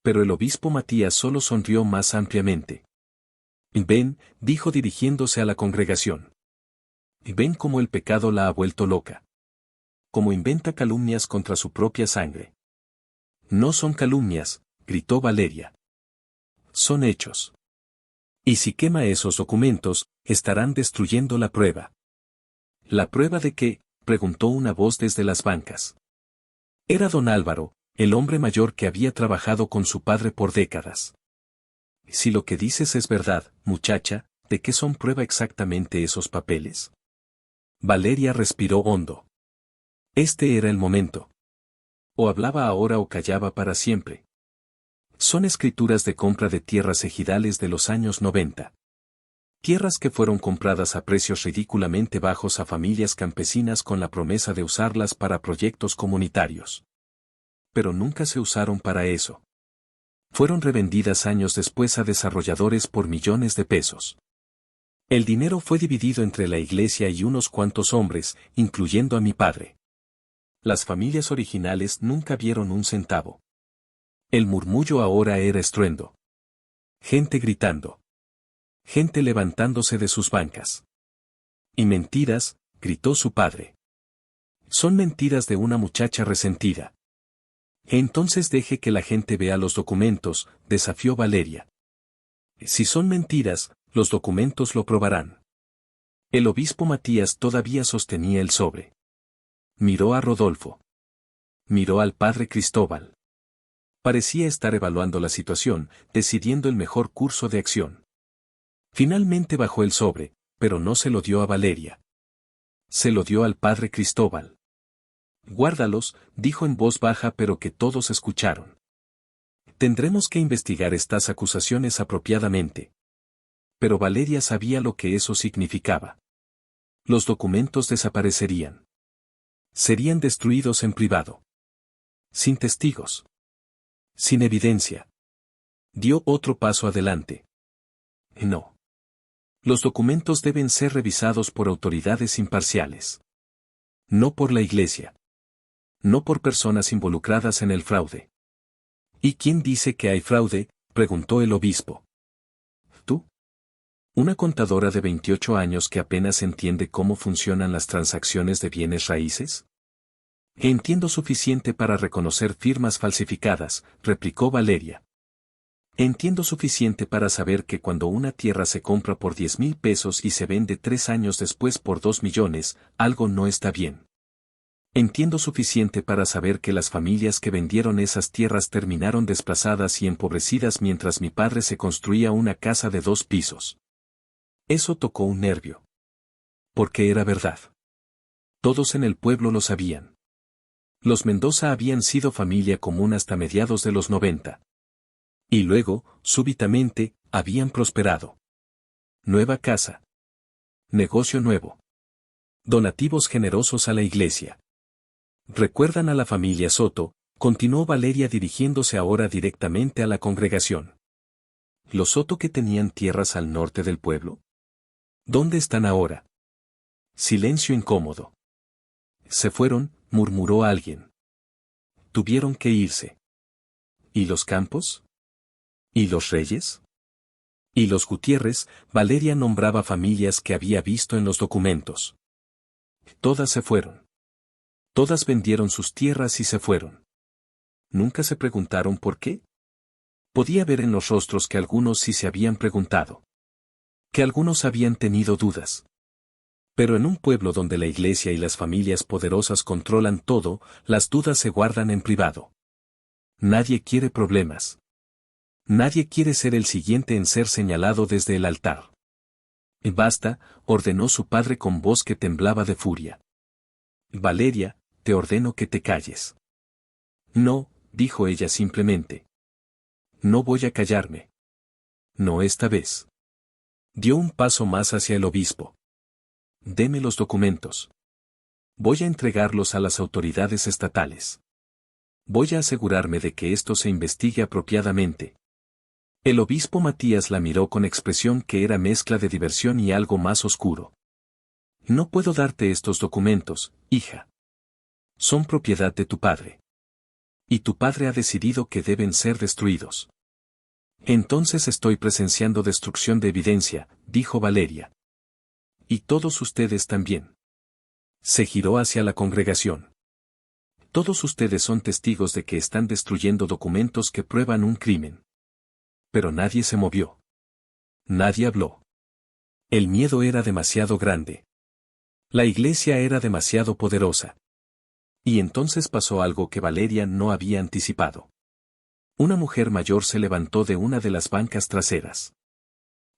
Pero el obispo Matías solo sonrió más ampliamente. Ven, dijo dirigiéndose a la congregación. Ven cómo el pecado la ha vuelto loca. Cómo inventa calumnias contra su propia sangre. No son calumnias, gritó Valeria. Son hechos. Y si quema esos documentos, estarán destruyendo la prueba. ¿La prueba de qué?, preguntó una voz desde las bancas. Era don Álvaro, el hombre mayor que había trabajado con su padre por décadas. Si lo que dices es verdad, muchacha, ¿de qué son prueba exactamente esos papeles? Valeria respiró hondo. Este era el momento. O hablaba ahora o callaba para siempre. Son escrituras de compra de tierras ejidales de los años 90. Tierras que fueron compradas a precios ridículamente bajos a familias campesinas con la promesa de usarlas para proyectos comunitarios. Pero nunca se usaron para eso. Fueron revendidas años después a desarrolladores por millones de pesos. El dinero fue dividido entre la iglesia y unos cuantos hombres, incluyendo a mi padre. Las familias originales nunca vieron un centavo. El murmullo ahora era estruendo. Gente gritando. Gente levantándose de sus bancas. Y mentiras, gritó su padre. Son mentiras de una muchacha resentida. Entonces deje que la gente vea los documentos, desafió Valeria. Si son mentiras, los documentos lo probarán. El obispo Matías todavía sostenía el sobre. Miró a Rodolfo. Miró al padre Cristóbal. Parecía estar evaluando la situación, decidiendo el mejor curso de acción. Finalmente bajó el sobre, pero no se lo dio a Valeria. Se lo dio al padre Cristóbal. Guárdalos, dijo en voz baja pero que todos escucharon. Tendremos que investigar estas acusaciones apropiadamente. Pero Valeria sabía lo que eso significaba. Los documentos desaparecerían. Serían destruidos en privado. Sin testigos. Sin evidencia. Dio otro paso adelante. No. Los documentos deben ser revisados por autoridades imparciales. No por la iglesia. No por personas involucradas en el fraude. ¿Y quién dice que hay fraude?, preguntó el obispo. ¿Tú? Una contadora de 28 años que apenas entiende cómo funcionan las transacciones de bienes raíces. Entiendo suficiente para reconocer firmas falsificadas, replicó Valeria. Entiendo suficiente para saber que cuando una tierra se compra por 10,000 pesos y se vende 3 años después por 2 millones, algo no está bien. Entiendo suficiente para saber que las familias que vendieron esas tierras terminaron desplazadas y empobrecidas mientras mi padre se construía una casa de 2 pisos. Eso tocó un nervio. Porque era verdad. Todos en el pueblo lo sabían. Los Mendoza habían sido familia común hasta mediados de los 90. Y luego, súbitamente, habían prosperado. Nueva casa. Negocio nuevo. Donativos generosos a la iglesia. ¿Recuerdan a la familia Soto?, continuó Valeria dirigiéndose ahora directamente a la congregación. ¿Los Soto que tenían tierras al norte del pueblo? ¿Dónde están ahora? Silencio incómodo. Se fueron, murmuró alguien. Tuvieron que irse. ¿Y los Campos? ¿Y los Reyes? ¿Y los Gutiérrez? Valeria nombraba familias que había visto en los documentos. Todas se fueron. Todas vendieron sus tierras y se fueron. ¿Nunca se preguntaron por qué? Podía ver en los rostros que algunos sí se habían preguntado. Que algunos habían tenido dudas. Pero en un pueblo donde la iglesia y las familias poderosas controlan todo, las dudas se guardan en privado. Nadie quiere problemas. Nadie quiere ser el siguiente en ser señalado desde el altar. Basta, ordenó su padre con voz que temblaba de furia. Valeria, te ordeno que te calles. No, dijo ella simplemente. No voy a callarme. No esta vez. Dio un paso más hacia el obispo. Deme los documentos. Voy a entregarlos a las autoridades estatales. Voy a asegurarme de que esto se investigue apropiadamente. El obispo Matías la miró con expresión que era mezcla de diversión y algo más oscuro. No puedo darte estos documentos, hija. Son propiedad de tu padre. Y tu padre ha decidido que deben ser destruidos. Entonces estoy presenciando destrucción de evidencia, dijo Valeria. Y todos ustedes también. Se giró hacia la congregación. Todos ustedes son testigos de que están destruyendo documentos que prueban un crimen. Pero nadie se movió. Nadie habló. El miedo era demasiado grande. La iglesia era demasiado poderosa. Y entonces pasó algo que Valeria no había anticipado. Una mujer mayor se levantó de una de las bancas traseras.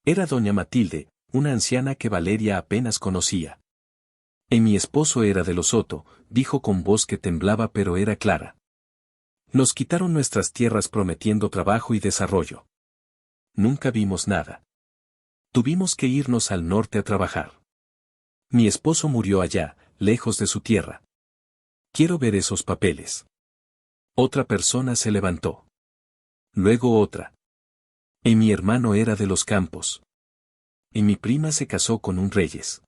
Era doña Matilde, una anciana que Valeria apenas conocía. Mi esposo era de los Soto, dijo con voz que temblaba pero era clara. Nos quitaron nuestras tierras prometiendo trabajo y desarrollo. Nunca vimos nada. Tuvimos que irnos al norte a trabajar. Mi esposo murió allá, lejos de su tierra. Quiero ver esos papeles. Otra persona se levantó. Luego otra. Y mi hermano era de los campos. Y mi prima se casó con un reyes.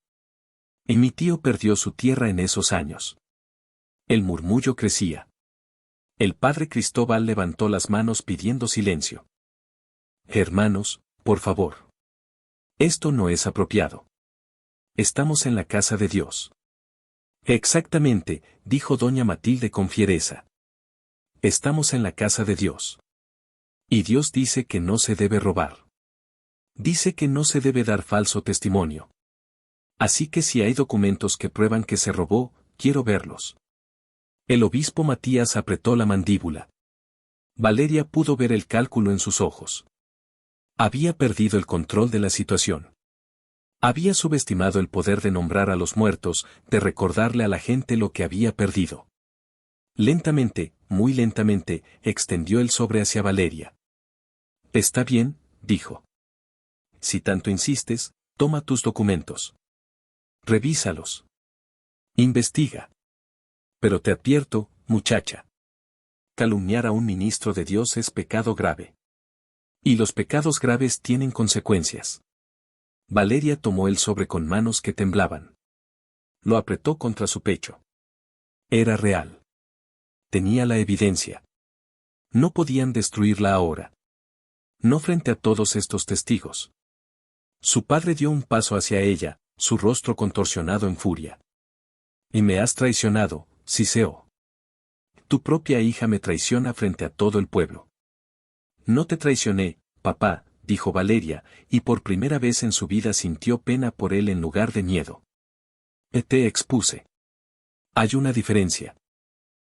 Y mi tío perdió su tierra en esos años. El murmullo crecía. El padre Cristóbal levantó las manos pidiendo silencio. Hermanos, por favor. Esto no es apropiado. Estamos en la casa de Dios. Exactamente, dijo doña Matilde con fiereza. Estamos en la casa de Dios. Y Dios dice que no se debe robar. Dice que no se debe dar falso testimonio. Así que si hay documentos que prueban que se robó, quiero verlos. El obispo Matías apretó la mandíbula. Valeria pudo ver el cálculo en sus ojos. Había perdido el control de la situación. Había subestimado el poder de nombrar a los muertos, de recordarle a la gente lo que había perdido. Lentamente, muy lentamente, extendió el sobre hacia Valeria. Está bien, dijo. Si tanto insistes, toma tus documentos. Revísalos. Investiga. Pero te advierto, muchacha. Calumniar a un ministro de Dios es pecado grave. Y los pecados graves tienen consecuencias. Valeria tomó el sobre con manos que temblaban. Lo apretó contra su pecho. Era real. Tenía la evidencia. No podían destruirla ahora. No frente a todos estos testigos. Su padre dio un paso hacia ella, su rostro contorsionado en furia. Y me has traicionado, Siseo. Tu propia hija me traiciona frente a todo el pueblo. No te traicioné, papá, dijo Valeria, y por primera vez en su vida sintió pena por él en lugar de miedo. Te expuse. Hay una diferencia.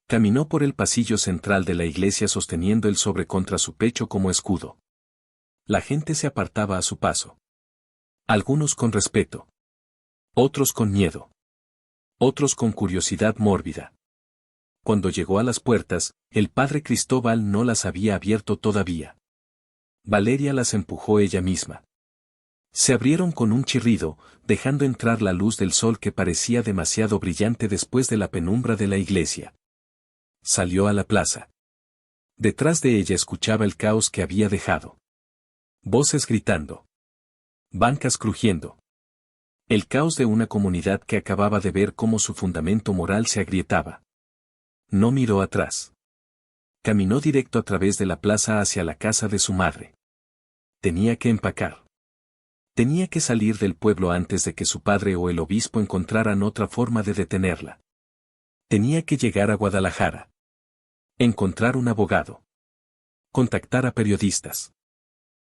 Caminó por el pasillo central de la iglesia sosteniendo el sobre contra su pecho como escudo. La gente se apartaba a su paso. Algunos con respeto. Otros con miedo. Otros con curiosidad mórbida. Cuando llegó a las puertas, el padre Cristóbal no las había abierto todavía. Valeria las empujó ella misma. Se abrieron con un chirrido, dejando entrar la luz del sol que parecía demasiado brillante después de la penumbra de la iglesia. Salió a la plaza. Detrás de ella escuchaba el caos que había dejado. Voces gritando. Bancas crujiendo. El caos de una comunidad que acababa de ver cómo su fundamento moral se agrietaba. No miró atrás. Caminó directo a través de la plaza hacia la casa de su madre. Tenía que empacar. Tenía que salir del pueblo antes de que su padre o el obispo encontraran otra forma de detenerla. Tenía que llegar a Guadalajara. Encontrar un abogado. Contactar a periodistas.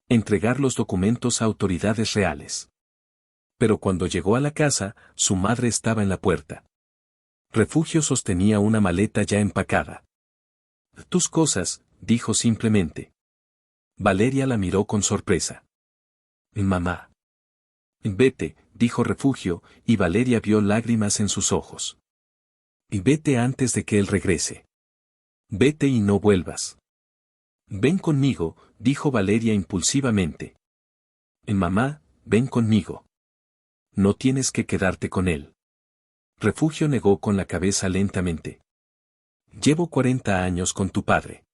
Entregar los documentos a autoridades reales. Pero cuando llegó a la casa, su madre estaba en la puerta. Refugio sostenía una maleta ya empacada. Tus cosas, dijo simplemente. Valeria la miró con sorpresa. Mamá. Vete, dijo Refugio, y Valeria vio lágrimas en sus ojos. Y vete antes de que él regrese. Vete y no vuelvas. Ven conmigo, dijo Valeria impulsivamente. Mamá, ven conmigo. No tienes que quedarte con él. Refugio negó con la cabeza lentamente. Llevo 40 años con tu padre.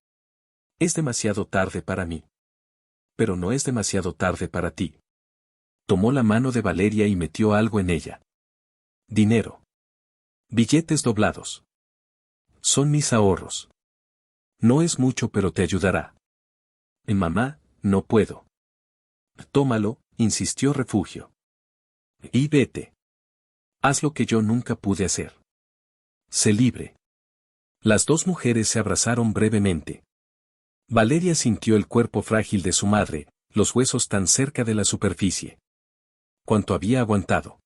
Es demasiado tarde para mí. Pero no es demasiado tarde para ti. Tomó la mano de Valeria y metió algo en ella. Dinero. Billetes doblados. Son mis ahorros. No es mucho pero te ayudará. Mamá, no puedo. Tómalo, insistió Refugio. Y vete. Haz lo que yo nunca pude hacer. Sé libre. Las dos mujeres se abrazaron brevemente. Valeria sintió el cuerpo frágil de su madre, los huesos tan cerca de la superficie. Cuánto había aguantado.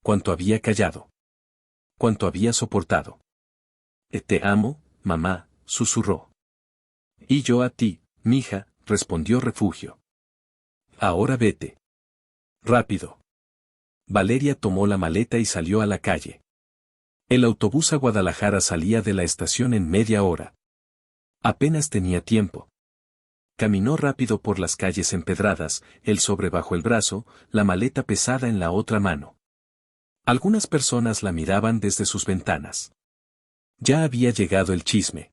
Cuánto había callado. Cuánto había soportado. Te amo, mamá, susurró. Y yo a ti, mija, respondió Refugio. Ahora vete. Rápido. Valeria tomó la maleta y salió a la calle. El autobús a Guadalajara salía de la estación en media hora. Apenas tenía tiempo. Caminó rápido por las calles empedradas, el sobre bajo el brazo, la maleta pesada en la otra mano. Algunas personas la miraban desde sus ventanas. Ya había llegado el chisme.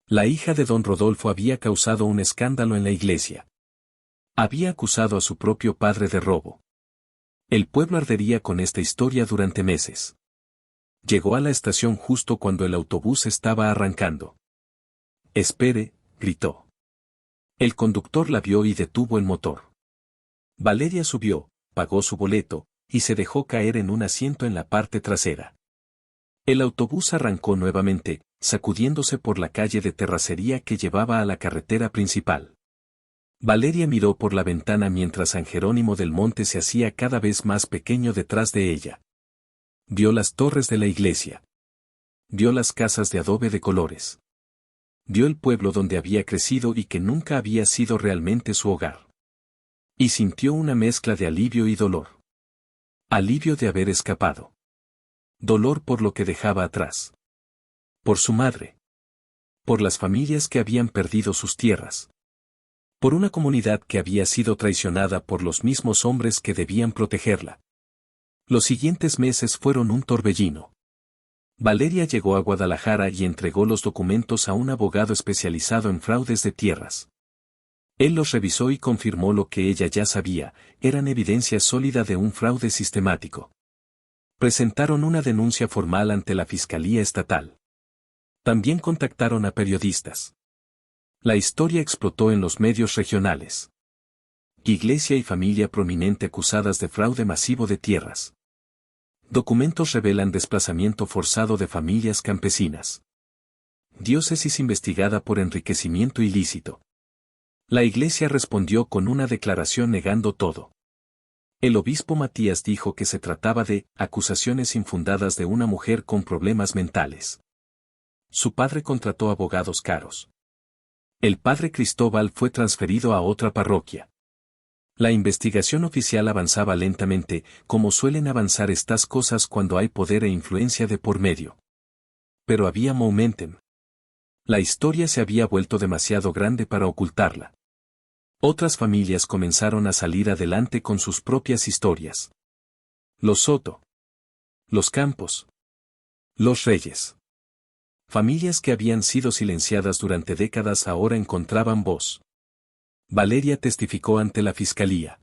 La hija de don Rodolfo había causado un escándalo en la iglesia. Había acusado a su propio padre de robo. El pueblo ardería con esta historia durante meses. Llegó a la estación justo cuando el autobús estaba arrancando. «Espere», gritó. El conductor la vio y detuvo el motor. Valeria subió, pagó su boleto, y se dejó caer en un asiento en la parte trasera. El autobús arrancó nuevamente, sacudiéndose por la calle de terracería que llevaba a la carretera principal. Valeria miró por la ventana mientras San Jerónimo del Monte se hacía cada vez más pequeño detrás de ella. Vio las torres de la iglesia. Vio las casas de adobe de colores. Vio el pueblo donde había crecido y que nunca había sido realmente su hogar. Y sintió una mezcla de alivio y dolor. Alivio de haber escapado. Dolor por lo que dejaba atrás. Por su madre. Por las familias que habían perdido sus tierras. Por una comunidad que había sido traicionada por los mismos hombres que debían protegerla. Los siguientes meses fueron un torbellino. Valeria llegó a Guadalajara y entregó los documentos a un abogado especializado en fraudes de tierras. Él los revisó y confirmó lo que ella ya sabía, eran evidencia sólida de un fraude sistemático. Presentaron una denuncia formal ante la Fiscalía Estatal. También contactaron a periodistas. La historia explotó en los medios regionales. Iglesia y familia prominente acusadas de fraude masivo de tierras. Documentos revelan desplazamiento forzado de familias campesinas. Diócesis investigada por enriquecimiento ilícito. La iglesia respondió con una declaración negando todo. El obispo Matías dijo que se trataba de acusaciones infundadas de una mujer con problemas mentales. Su padre contrató abogados caros. El padre Cristóbal fue transferido a otra parroquia. La investigación oficial avanzaba lentamente, como suelen avanzar estas cosas cuando hay poder e influencia de por medio. Pero había momentum. La historia se había vuelto demasiado grande para ocultarla. Otras familias comenzaron a salir adelante con sus propias historias. Los Soto. Los Campos. Los Reyes. Familias que habían sido silenciadas durante décadas ahora encontraban voz. Valeria testificó ante la fiscalía.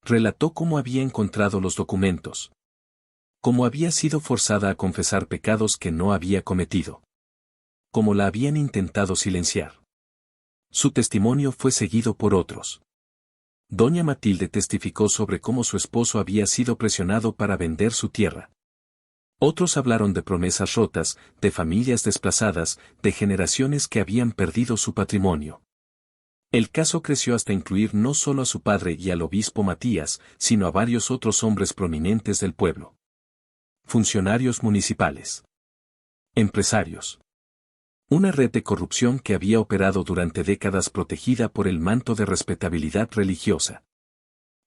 Relató cómo había encontrado los documentos. Cómo había sido forzada a confesar pecados que no había cometido. Cómo la habían intentado silenciar. Su testimonio fue seguido por otros. Doña Matilde testificó sobre cómo su esposo había sido presionado para vender su tierra. Otros hablaron de promesas rotas, de familias desplazadas, de generaciones que habían perdido su patrimonio. El caso creció hasta incluir no solo a su padre y al obispo Matías, sino a varios otros hombres prominentes del pueblo. Funcionarios municipales. Empresarios. Una red de corrupción que había operado durante décadas protegida por el manto de respetabilidad religiosa.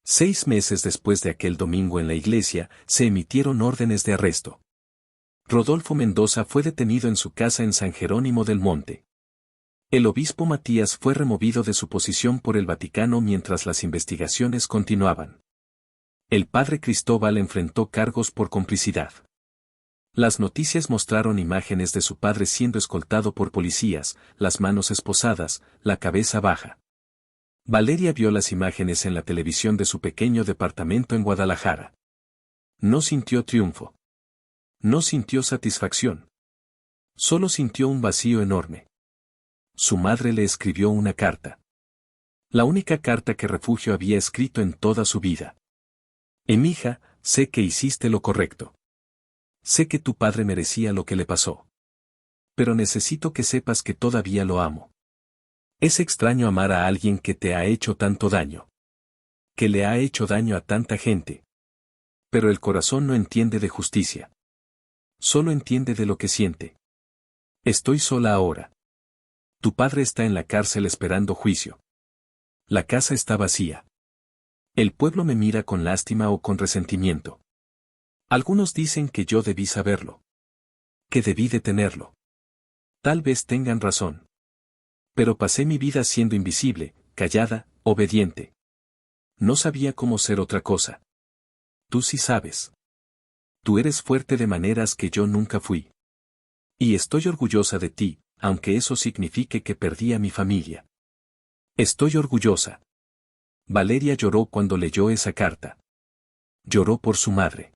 6 meses después de aquel domingo en la iglesia, se emitieron órdenes de arresto. Rodolfo Mendoza fue detenido en su casa en San Jerónimo del Monte. El obispo Matías fue removido de su posición por el Vaticano mientras las investigaciones continuaban. El padre Cristóbal enfrentó cargos por complicidad. Las noticias mostraron imágenes de su padre siendo escoltado por policías, las manos esposadas, la cabeza baja. Valeria vio las imágenes en la televisión de su pequeño departamento en Guadalajara. No sintió triunfo. No sintió satisfacción. Solo sintió un vacío enorme. Su madre le escribió una carta. La única carta que Refugio había escrito en toda su vida. Hija, sé que hiciste lo correcto. Sé que tu padre merecía lo que le pasó. Pero necesito que sepas que todavía lo amo. Es extraño amar a alguien que te ha hecho tanto daño. Que le ha hecho daño a tanta gente. Pero el corazón no entiende de justicia. Solo entiende de lo que siente. Estoy sola ahora. Tu padre está en la cárcel esperando juicio. La casa está vacía. El pueblo me mira con lástima o con resentimiento. Algunos dicen que yo debí saberlo. Que debí detenerlo. Tal vez tengan razón. Pero pasé mi vida siendo invisible, callada, obediente. No sabía cómo ser otra cosa. Tú sí sabes. Tú eres fuerte de maneras que yo nunca fui. Y estoy orgullosa de ti, aunque eso signifique que perdí a mi familia. Estoy orgullosa. Valeria lloró cuando leyó esa carta. Lloró por su madre.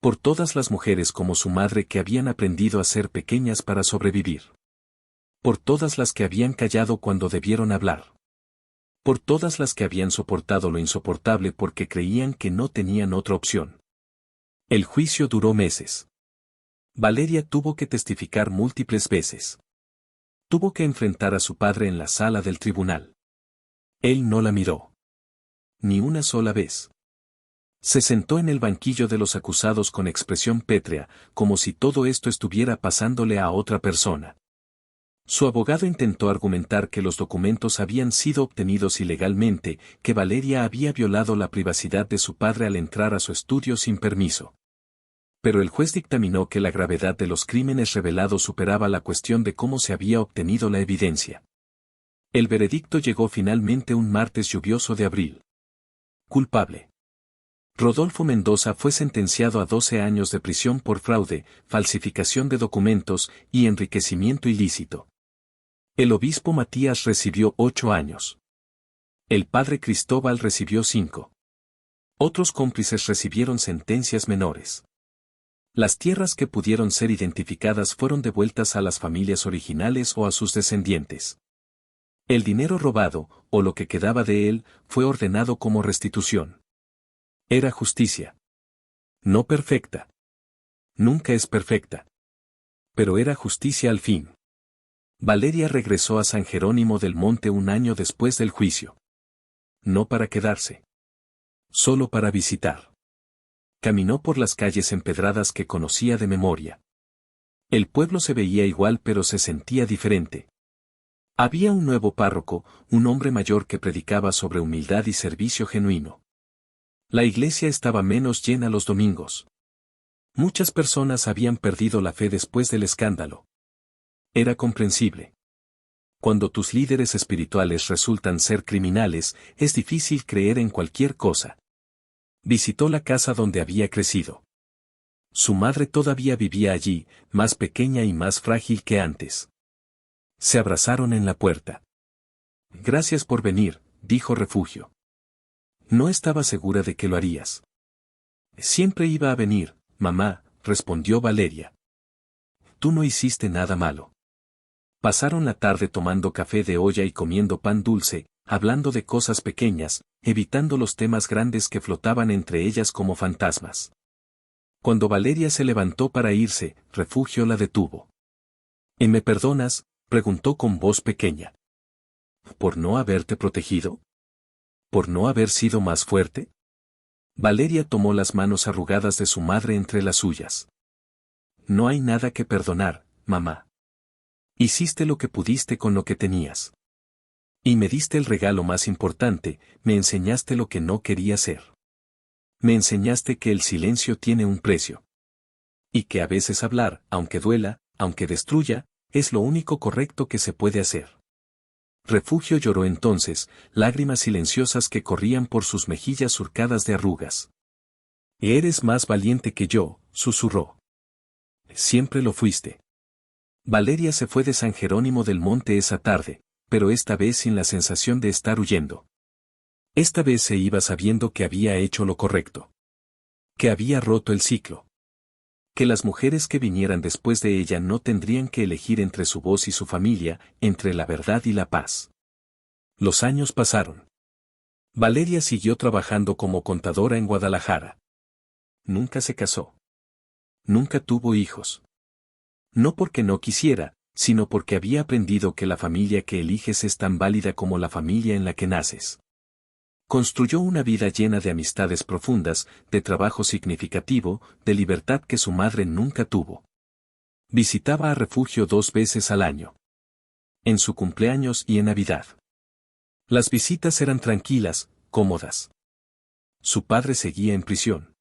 Por todas las mujeres como su madre que habían aprendido a ser pequeñas para sobrevivir. Por todas las que habían callado cuando debieron hablar. Por todas las que habían soportado lo insoportable porque creían que no tenían otra opción. El juicio duró meses. Valeria tuvo que testificar múltiples veces. Tuvo que enfrentar a su padre en la sala del tribunal. Él no la miró. Ni una sola vez. Se sentó en el banquillo de los acusados con expresión pétrea, como si todo esto estuviera pasándole a otra persona. Su abogado intentó argumentar que los documentos habían sido obtenidos ilegalmente, que Valeria había violado la privacidad de su padre al entrar a su estudio sin permiso. Pero el juez dictaminó que la gravedad de los crímenes revelados superaba la cuestión de cómo se había obtenido la evidencia. El veredicto llegó finalmente un martes lluvioso de abril. Culpable. Rodolfo Mendoza fue sentenciado a 12 años de prisión por fraude, falsificación de documentos y enriquecimiento ilícito. El obispo Matías recibió 8 años. El padre Cristóbal recibió 5. Otros cómplices recibieron sentencias menores. Las tierras que pudieron ser identificadas fueron devueltas a las familias originales o a sus descendientes. El dinero robado, o lo que quedaba de él, fue ordenado como restitución. Era justicia. No perfecta. Nunca es perfecta. Pero era justicia al fin. Valeria regresó a San Jerónimo del Monte un año después del juicio. No para quedarse. Solo para visitar. Caminó por las calles empedradas que conocía de memoria. El pueblo se veía igual pero se sentía diferente. Había un nuevo párroco, un hombre mayor que predicaba sobre humildad y servicio genuino. La iglesia estaba menos llena los domingos. Muchas personas habían perdido la fe después del escándalo. Era comprensible. Cuando tus líderes espirituales resultan ser criminales, es difícil creer en cualquier cosa. Visitó la casa donde había crecido. Su madre todavía vivía allí, más pequeña y más frágil que antes. Se abrazaron en la puerta. Gracias por venir, dijo Refugio. No estaba segura de que lo harías. Siempre iba a venir, mamá, respondió Valeria. Tú no hiciste nada malo. Pasaron la tarde tomando café de olla y comiendo pan dulce, hablando de cosas pequeñas, evitando los temas grandes que flotaban entre ellas como fantasmas. Cuando Valeria se levantó para irse, Refugio la detuvo. ¿Y me perdonas?, preguntó con voz pequeña. ¿Por no haberte protegido? ¿Por no haber sido más fuerte? Valeria tomó las manos arrugadas de su madre entre las suyas. No hay nada que perdonar, mamá. Hiciste lo que pudiste con lo que tenías. Y me diste el regalo más importante, me enseñaste lo que no quería ser. Me enseñaste que el silencio tiene un precio. Y que a veces hablar, aunque duela, aunque destruya, es lo único correcto que se puede hacer. Refugio lloró entonces, lágrimas silenciosas que corrían por sus mejillas surcadas de arrugas. Eres más valiente que yo, susurró. Siempre lo fuiste. Valeria se fue de San Jerónimo del Monte esa tarde, pero esta vez sin la sensación de estar huyendo. Esta vez se iba sabiendo que había hecho lo correcto. Que había roto el ciclo. Que las mujeres que vinieran después de ella no tendrían que elegir entre su voz y su familia, entre la verdad y la paz. Los años pasaron. Valeria siguió trabajando como contadora en Guadalajara. Nunca se casó. Nunca tuvo hijos. No porque no quisiera, sino porque había aprendido que la familia que eliges es tan válida como la familia en la que naces. Construyó una vida llena de amistades profundas, de trabajo significativo, de libertad que su madre nunca tuvo. Visitaba a Refugio 2 veces al año. En su cumpleaños y en Navidad. Las visitas eran tranquilas, cómodas. Su padre seguía en prisión.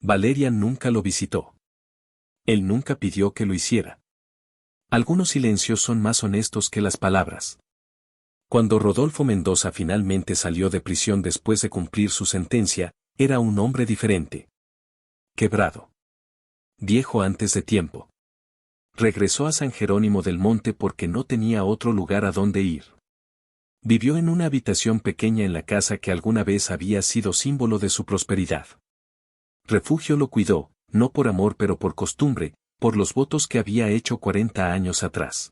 Valeria nunca lo visitó. Él nunca pidió que lo hiciera. Algunos silencios son más honestos que las palabras. Cuando Rodolfo Mendoza finalmente salió de prisión después de cumplir su sentencia, era un hombre diferente. Quebrado. Viejo antes de tiempo. Regresó a San Jerónimo del Monte porque no tenía otro lugar a donde ir. Vivió en una habitación pequeña en la casa que alguna vez había sido símbolo de su prosperidad. Refugio lo cuidó, no por amor pero por costumbre, por los votos que había hecho 40 años atrás.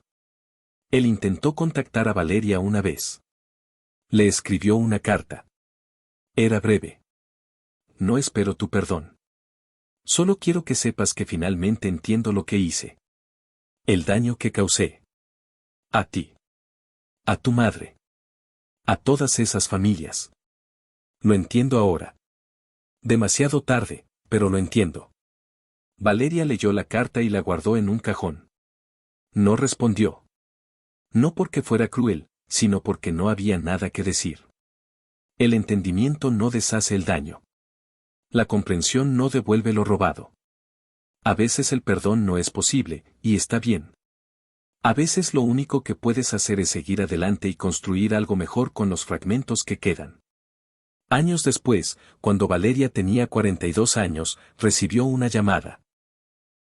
Él intentó contactar a Valeria una vez. Le escribió una carta. Era breve. No espero tu perdón. Solo quiero que sepas que finalmente entiendo lo que hice. El daño que causé. A ti. A tu madre. A todas esas familias. Lo entiendo ahora. Demasiado tarde, pero lo entiendo. Valeria leyó la carta y la guardó en un cajón. No respondió. No porque fuera cruel, sino porque no había nada que decir. El entendimiento no deshace el daño. La comprensión no devuelve lo robado. A veces el perdón no es posible, y está bien. A veces lo único que puedes hacer es seguir adelante y construir algo mejor con los fragmentos que quedan. Años después, cuando Valeria tenía 42 años, recibió una llamada.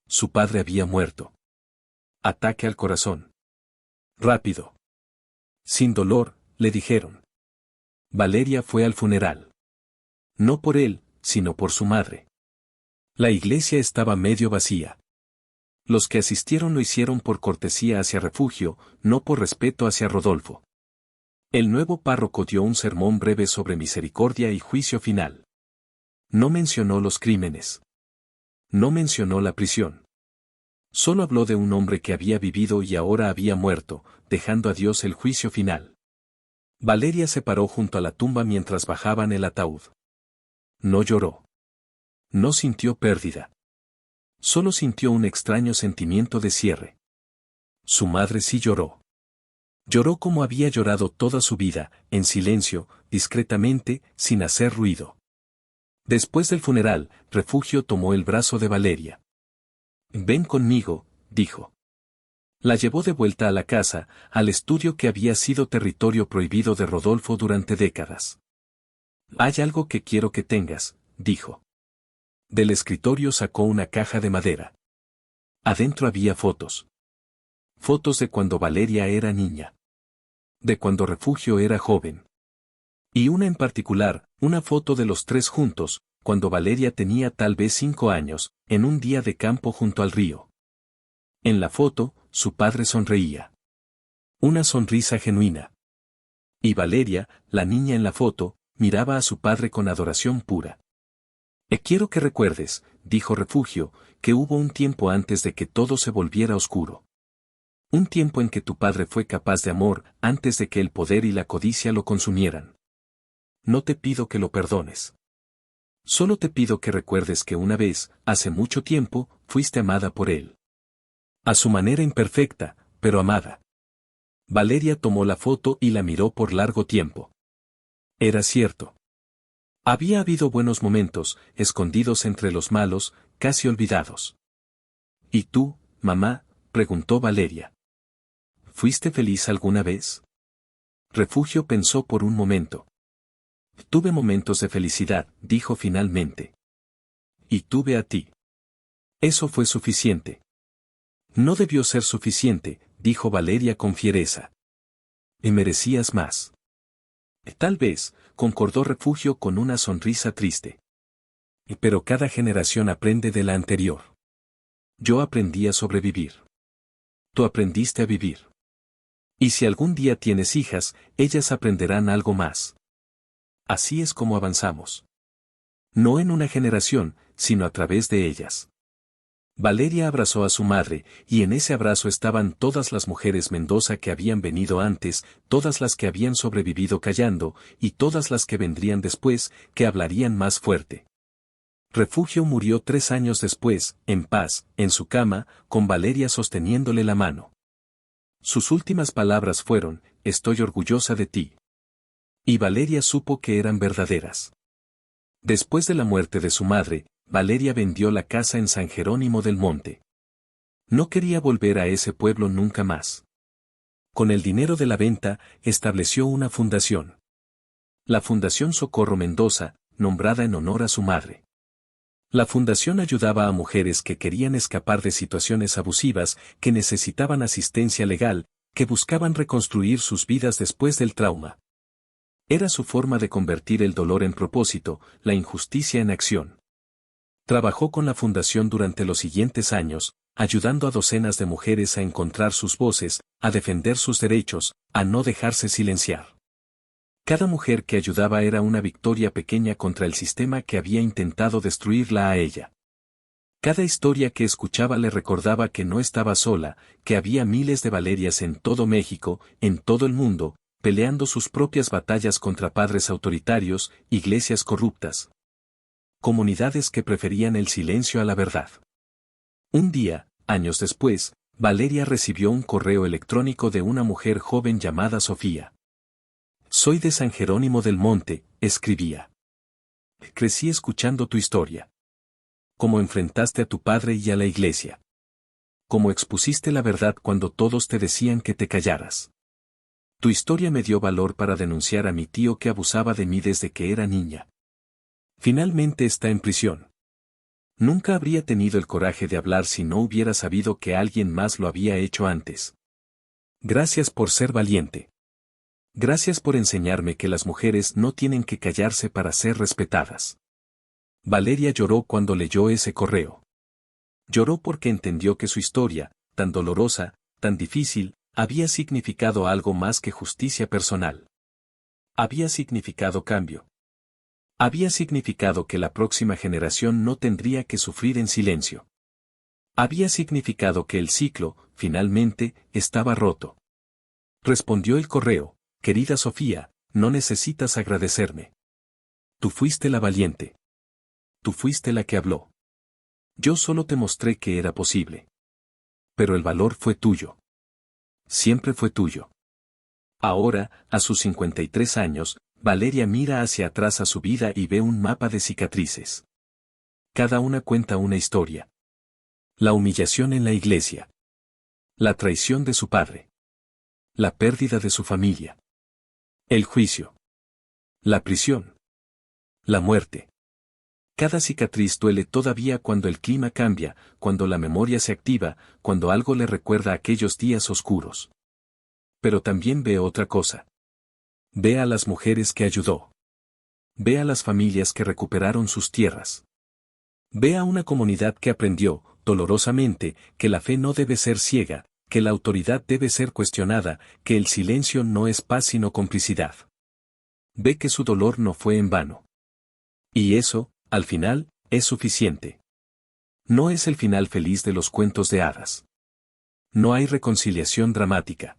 Su padre había muerto. Ataque al corazón. Rápido. Sin dolor, le dijeron. Valeria fue al funeral. No por él, sino por su madre. La iglesia estaba medio vacía. Los que asistieron lo hicieron por cortesía hacia Refugio, no por respeto hacia Rodolfo. El nuevo párroco dio un sermón breve sobre misericordia y juicio final. No mencionó los crímenes. No mencionó la prisión. Solo habló de un hombre que había vivido y ahora había muerto, dejando a Dios el juicio final. Valeria se paró junto a la tumba mientras bajaban el ataúd. No lloró. No sintió pérdida. Solo sintió un extraño sentimiento de cierre. Su madre sí lloró. Lloró como había llorado toda su vida, en silencio, discretamente, sin hacer ruido. Después del funeral, Refugio tomó el brazo de Valeria. Ven conmigo, dijo. La llevó de vuelta a la casa, al estudio que había sido territorio prohibido de Rodolfo durante décadas. Hay algo que quiero que tengas, dijo. Del escritorio sacó una caja de madera. Adentro había fotos. Fotos de cuando Valeria era niña. De cuando Refugio era joven. Y una en particular, una foto de los tres juntos, cuando Valeria tenía tal vez 5 años, en un día de campo junto al río. En la foto, su padre sonreía. Una sonrisa genuina. Y Valeria, la niña en la foto, miraba a su padre con adoración pura. Quiero que recuerdes, dijo Refugio, que hubo un tiempo antes de que todo se volviera oscuro. Un tiempo en que tu padre fue capaz de amor, antes de que el poder y la codicia lo consumieran. No te pido que lo perdones. Solo te pido que recuerdes que una vez, hace mucho tiempo, fuiste amada por él. A su manera imperfecta, pero amada. Valeria tomó la foto y la miró por largo tiempo. Era cierto. Había habido buenos momentos, escondidos entre los malos, casi olvidados. ¿Y tú, mamá?, preguntó Valeria. ¿Fuiste feliz alguna vez? Refugio pensó por un momento. Tuve momentos de felicidad, dijo finalmente. Y tuve a ti. Eso fue suficiente. No debió ser suficiente, dijo Valeria con fiereza. Y merecías más. Tal vez, concordó Refugio con una sonrisa triste. Pero cada generación aprende de la anterior. Yo aprendí a sobrevivir. Tú aprendiste a vivir. Y si algún día tienes hijas, ellas aprenderán algo más. Así es como avanzamos. No en una generación, sino a través de ellas. Valeria abrazó a su madre, y en ese abrazo estaban todas las mujeres Mendoza que habían venido antes, todas las que habían sobrevivido callando, y todas las que vendrían después, que hablarían más fuerte. Refugio murió 3 años después, en paz, en su cama, con Valeria sosteniéndole la mano. Sus últimas palabras fueron, «Estoy orgullosa de ti». Y Valeria supo que eran verdaderas. Después de la muerte de su madre, Valeria vendió la casa en San Jerónimo del Monte. No quería volver a ese pueblo nunca más. Con el dinero de la venta, estableció una fundación. La Fundación Socorro Mendoza, nombrada en honor a su madre. La fundación ayudaba a mujeres que querían escapar de situaciones abusivas, que necesitaban asistencia legal, que buscaban reconstruir sus vidas después del trauma. Era su forma de convertir el dolor en propósito, la injusticia en acción. Trabajó con la fundación durante los siguientes años, ayudando a docenas de mujeres a encontrar sus voces, a defender sus derechos, a no dejarse silenciar. Cada mujer que ayudaba era una victoria pequeña contra el sistema que había intentado destruirla a ella. Cada historia que escuchaba le recordaba que no estaba sola, que había miles de Valerias en todo México, en todo el mundo, peleando sus propias batallas contra padres autoritarios, iglesias corruptas. Comunidades que preferían el silencio a la verdad. Un día, años después, Valeria recibió un correo electrónico de una mujer joven llamada Sofía. Soy de San Jerónimo del Monte, escribía. Crecí escuchando tu historia. Cómo enfrentaste a tu padre y a la iglesia. Cómo expusiste la verdad cuando todos te decían que te callaras. Tu historia me dio valor para denunciar a mi tío que abusaba de mí desde que era niña. Finalmente está en prisión. Nunca habría tenido el coraje de hablar si no hubiera sabido que alguien más lo había hecho antes. Gracias por ser valiente. Gracias por enseñarme que las mujeres no tienen que callarse para ser respetadas. Valeria lloró cuando leyó ese correo. Lloró porque entendió que su historia, tan dolorosa, tan difícil, había significado algo más que justicia personal. Había significado cambio. Había significado que la próxima generación no tendría que sufrir en silencio. Había significado que el ciclo, finalmente, estaba roto. Respondió el correo, querida Sofía, no necesitas agradecerme. Tú fuiste la valiente. Tú fuiste la que habló. Yo solo te mostré que era posible. Pero el valor fue tuyo. Siempre fue tuyo. Ahora, a sus 53 años, Valeria mira hacia atrás a su vida y ve un mapa de cicatrices. Cada una cuenta una historia. La humillación en la iglesia. La traición de su padre. La pérdida de su familia. El juicio. La prisión. La muerte. Cada cicatriz duele todavía cuando el clima cambia, cuando la memoria se activa, cuando algo le recuerda aquellos días oscuros. Pero también ve otra cosa. Ve a las mujeres que ayudó. Ve a las familias que recuperaron sus tierras. Ve a una comunidad que aprendió, dolorosamente, que la fe no debe ser ciega, que la autoridad debe ser cuestionada, que el silencio no es paz sino complicidad. Ve que su dolor no fue en vano. Y eso, al final, es suficiente. No es el final feliz de los cuentos de hadas. No hay reconciliación dramática.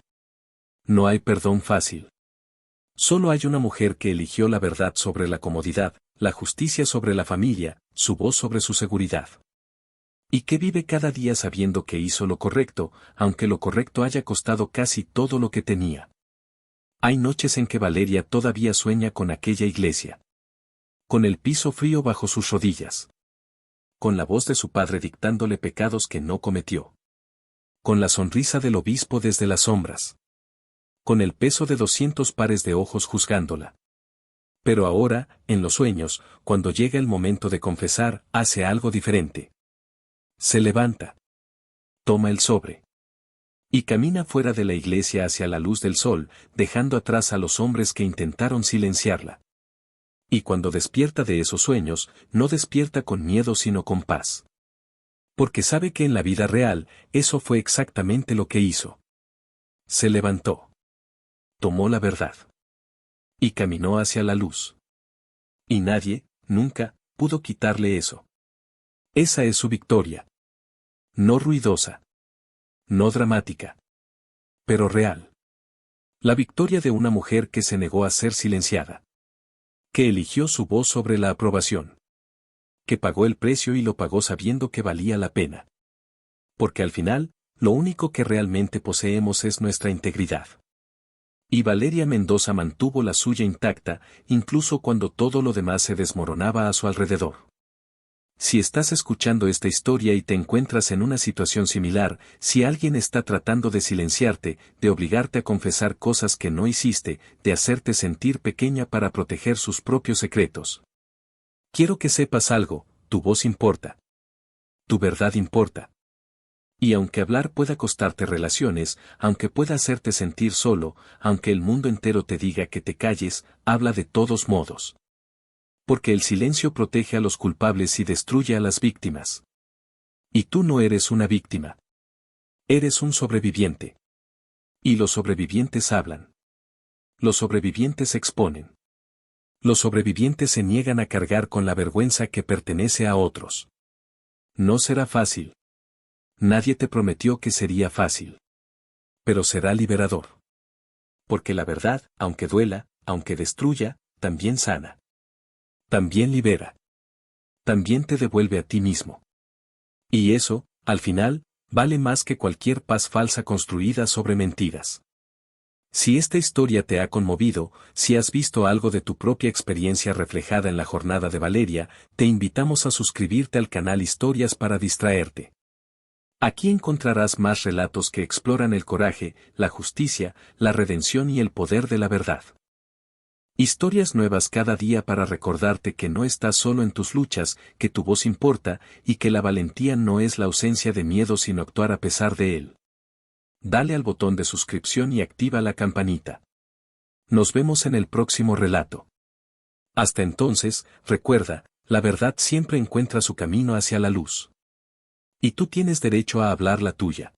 No hay perdón fácil. Solo hay una mujer que eligió la verdad sobre la comodidad, la justicia sobre la familia, su voz sobre su seguridad. Y que vive cada día sabiendo que hizo lo correcto, aunque lo correcto haya costado casi todo lo que tenía. Hay noches en que Valeria todavía sueña con aquella iglesia. Con el piso frío bajo sus rodillas. Con la voz de su padre dictándole pecados que no cometió. Con la sonrisa del obispo desde las sombras. con el peso de 200 pares de ojos juzgándola. Pero ahora, en los sueños, cuando llega el momento de confesar, hace algo diferente. Se levanta. Toma el sobre. Y camina fuera de la iglesia hacia la luz del sol, dejando atrás a los hombres que intentaron silenciarla. Y cuando despierta de esos sueños, no despierta con miedo sino con paz. Porque sabe que en la vida real, eso fue exactamente lo que hizo. Se levantó. Tomó la verdad. Y caminó hacia la luz. Y nadie, nunca, pudo quitarle eso. Esa es su victoria. No ruidosa. No dramática. Pero real. La victoria de una mujer que se negó a ser silenciada. Que eligió su voz sobre la aprobación. Que pagó el precio y lo pagó sabiendo que valía la pena. Porque al final, lo único que realmente poseemos es nuestra integridad. Y Valeria Mendoza mantuvo la suya intacta, incluso cuando todo lo demás se desmoronaba a su alrededor. Si estás escuchando esta historia y te encuentras en una situación similar, si alguien está tratando de silenciarte, de obligarte a confesar cosas que no hiciste, de hacerte sentir pequeña para proteger sus propios secretos. Quiero que sepas algo, tu voz importa. Tu verdad importa. Y aunque hablar pueda costarte relaciones, aunque pueda hacerte sentir solo, aunque el mundo entero te diga que te calles, habla de todos modos. Porque el silencio protege a los culpables y destruye a las víctimas. Y tú no eres una víctima. Eres un sobreviviente. Y los sobrevivientes hablan. Los sobrevivientes se exponen. Los sobrevivientes se niegan a cargar con la vergüenza que pertenece a otros. No será fácil. Nadie te prometió que sería fácil. Pero será liberador. Porque la verdad, aunque duela, aunque destruya, también sana. También libera. También te devuelve a ti mismo. Y eso, al final, vale más que cualquier paz falsa construida sobre mentiras. Si esta historia te ha conmovido, si has visto algo de tu propia experiencia reflejada en la jornada de Valeria, te invitamos a suscribirte al canal Historias para distraerte. Aquí encontrarás más relatos que exploran el coraje, la justicia, la redención y el poder de la verdad. Historias nuevas cada día para recordarte que no estás solo en tus luchas, que tu voz importa, y que la valentía no es la ausencia de miedo sino actuar a pesar de él. Dale al botón de suscripción y activa la campanita. Nos vemos en el próximo relato. Hasta entonces, recuerda, la verdad siempre encuentra su camino hacia la luz. Y tú tienes derecho a hablar la tuya.